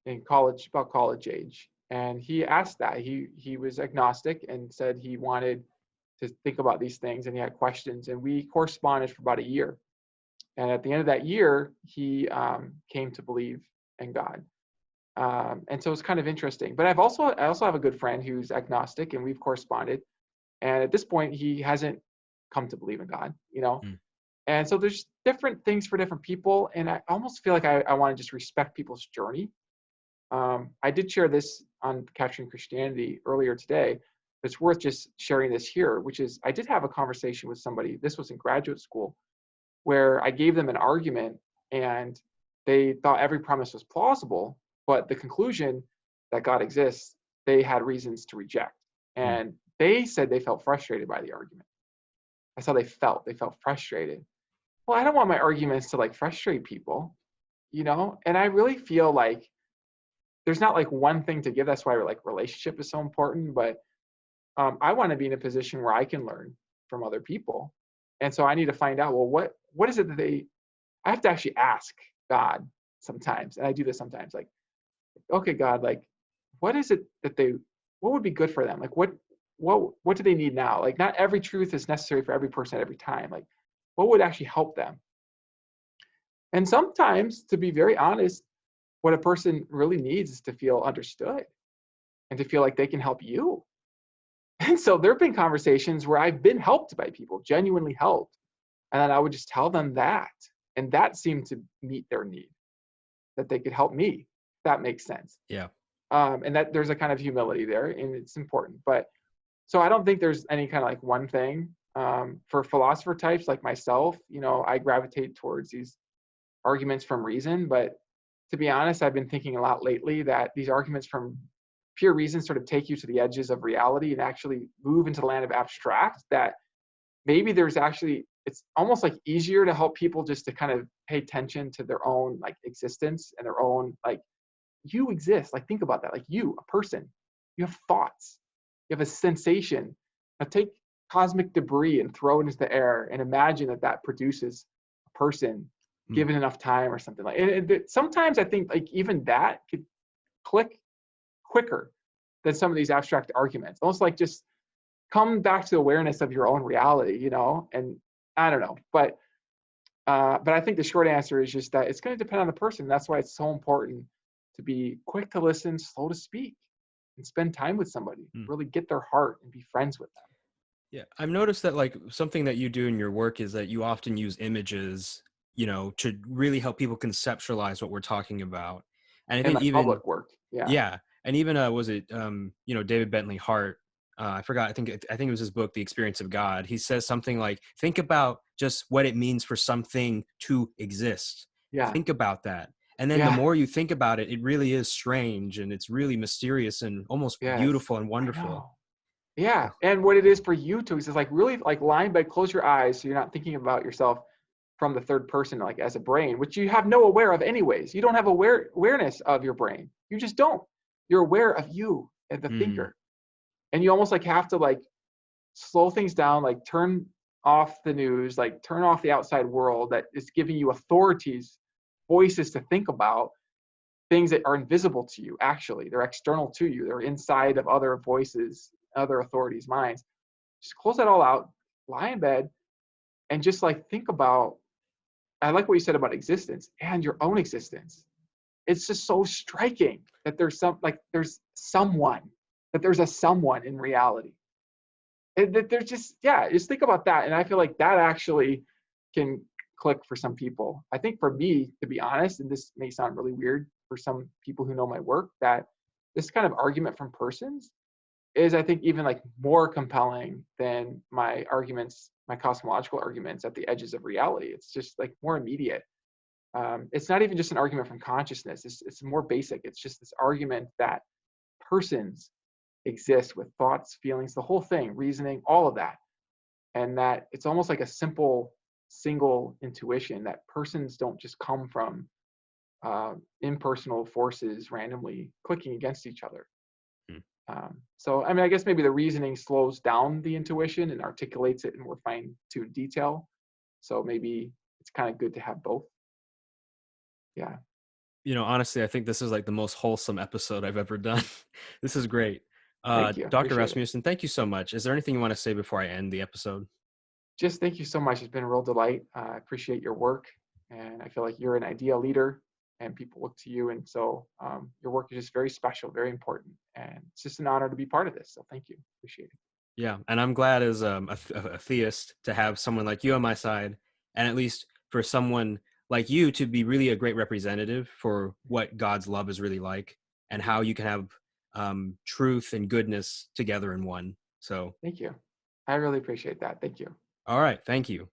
in college, about college age, and he asked that. He was agnostic and said he wanted to think about these things, and he had questions, and we corresponded for about a year. And at the end of that year, he came to believe in God. And so it's kind of interesting. But I also have a good friend who's agnostic, and we've corresponded. And at this point, he hasn't come to believe in God, And so there's different things for different people. And I almost feel like I want to just respect people's journey. I did share this on Capturing Christianity earlier today. It's worth just sharing this here, which is I did have a conversation with somebody. This was in graduate school, where I gave them an argument and they thought every premise was plausible, but the conclusion that God exists, they had reasons to reject. Mm. And they said they felt frustrated by the argument. That's how they felt. They felt frustrated. Well, I don't want my arguments to like frustrate people, you know? And I really feel like there's not like one thing to give. That's why like relationship is so important. But I want to be in a position where I can learn from other people. And so I need to find out, well, what is it that I have to actually ask God sometimes. And I do this sometimes, like, okay, God, like, what is it that what would be good for them? Like, what do they need now? Like, not every truth is necessary for every person at every time. Like, what would actually help them? And sometimes, to be very honest, what a person really needs is to feel understood and to feel like they can help you. And so there have been conversations where I've been helped by people, genuinely helped. And then I would just tell them that. And that seemed to meet their need, that they could help me. If that makes sense. Yeah. And that there's a kind of humility there, and it's important. But so I don't think there's any kind of like one thing. For philosopher types like myself, you know, I gravitate towards these arguments from reason. But to be honest, I've been thinking a lot lately that these arguments from pure reason sort of take you to the edges of reality and actually move into the land of abstract, that maybe there's actually, it's almost like easier to help people just to kind of pay attention to their own like existence and their own, like, you exist. Like, think about that. Like, you, a person, you have thoughts, you have a sensation. Now take cosmic debris and throw it into the air and imagine that produces a person given enough time or something like. And sometimes I think like even that could click quicker than some of these abstract arguments. Almost like just come back to awareness of your own reality, you know. And I don't know, but I think the short answer is just that it's going to depend on the person. That's why it's so important to be quick to listen, slow to speak, and spend time with somebody. Really get their heart and be friends with them. Yeah, I've noticed that like something that you do in your work is that you often use images, you know, to really help people conceptualize what we're talking about. And I And think my even, public work, yeah, yeah, and even was it you know, David Bentley Hart, I forgot, I think it was his book The Experience of God. He says something like, think about just what it means for something to exist. yeah, Think about that. And then the yeah, more you think about it, it really is strange and it's really mysterious and almost yes, beautiful and I wonderful. know. Yeah, and what it is for you to is like really like lying bed, close your eyes so you're not thinking about yourself from the third person, like as a brain, which you have no aware of anyways. You don't have awareness of your brain. You just don't. You're aware of you as the Mm, thinker. And you almost like have to like slow things down, like turn off the news, like turn off the outside world that is giving you authorities, voices to think about, things that are invisible to you. Actually, they're external to you. They're inside of other voices, other authorities' minds. Just close that all out, lie in bed, and just like think about, I like what you said about existence and your own existence. It's just so striking that there's there's a someone in reality. And that there's just, yeah, just think about that. And I feel like that actually can click for some people. I think for me, to be honest, and this may sound really weird for some people who know my work, that this kind of argument from persons is, I think, even like more compelling than my arguments, my cosmological arguments at the edges of reality. It's just like more immediate. It's not even just an argument from consciousness. It's more basic. It's just this argument that persons exist with thoughts, feelings, the whole thing, reasoning, all of that. And that it's almost like a simple, single intuition that persons don't just come from impersonal forces randomly clicking against each other. mm. So, I mean, I guess maybe the reasoning slows down the intuition and articulates it in more fine-tuned detail. So maybe it's kind of good to have both. Yeah. You know, honestly, I think this is like the most wholesome episode I've ever done. This is great. Thank you. Dr. Appreciate it. Rasmussen, thank you so much. Is there anything you want to say before I end the episode? Just thank you so much. It's been a real delight. I appreciate your work. And I feel like you're an idea leader and people look to you. And so your work is just very special, very important. And it's just an honor to be part of this. So thank you. Appreciate it. Yeah, and I'm glad as a theist to have someone like you on my side and at least for someone like you to be really a great representative for what God's love is really like and how you can have truth and goodness together in one. So, Thank you. I really appreciate that. Thank you. all right, thank you.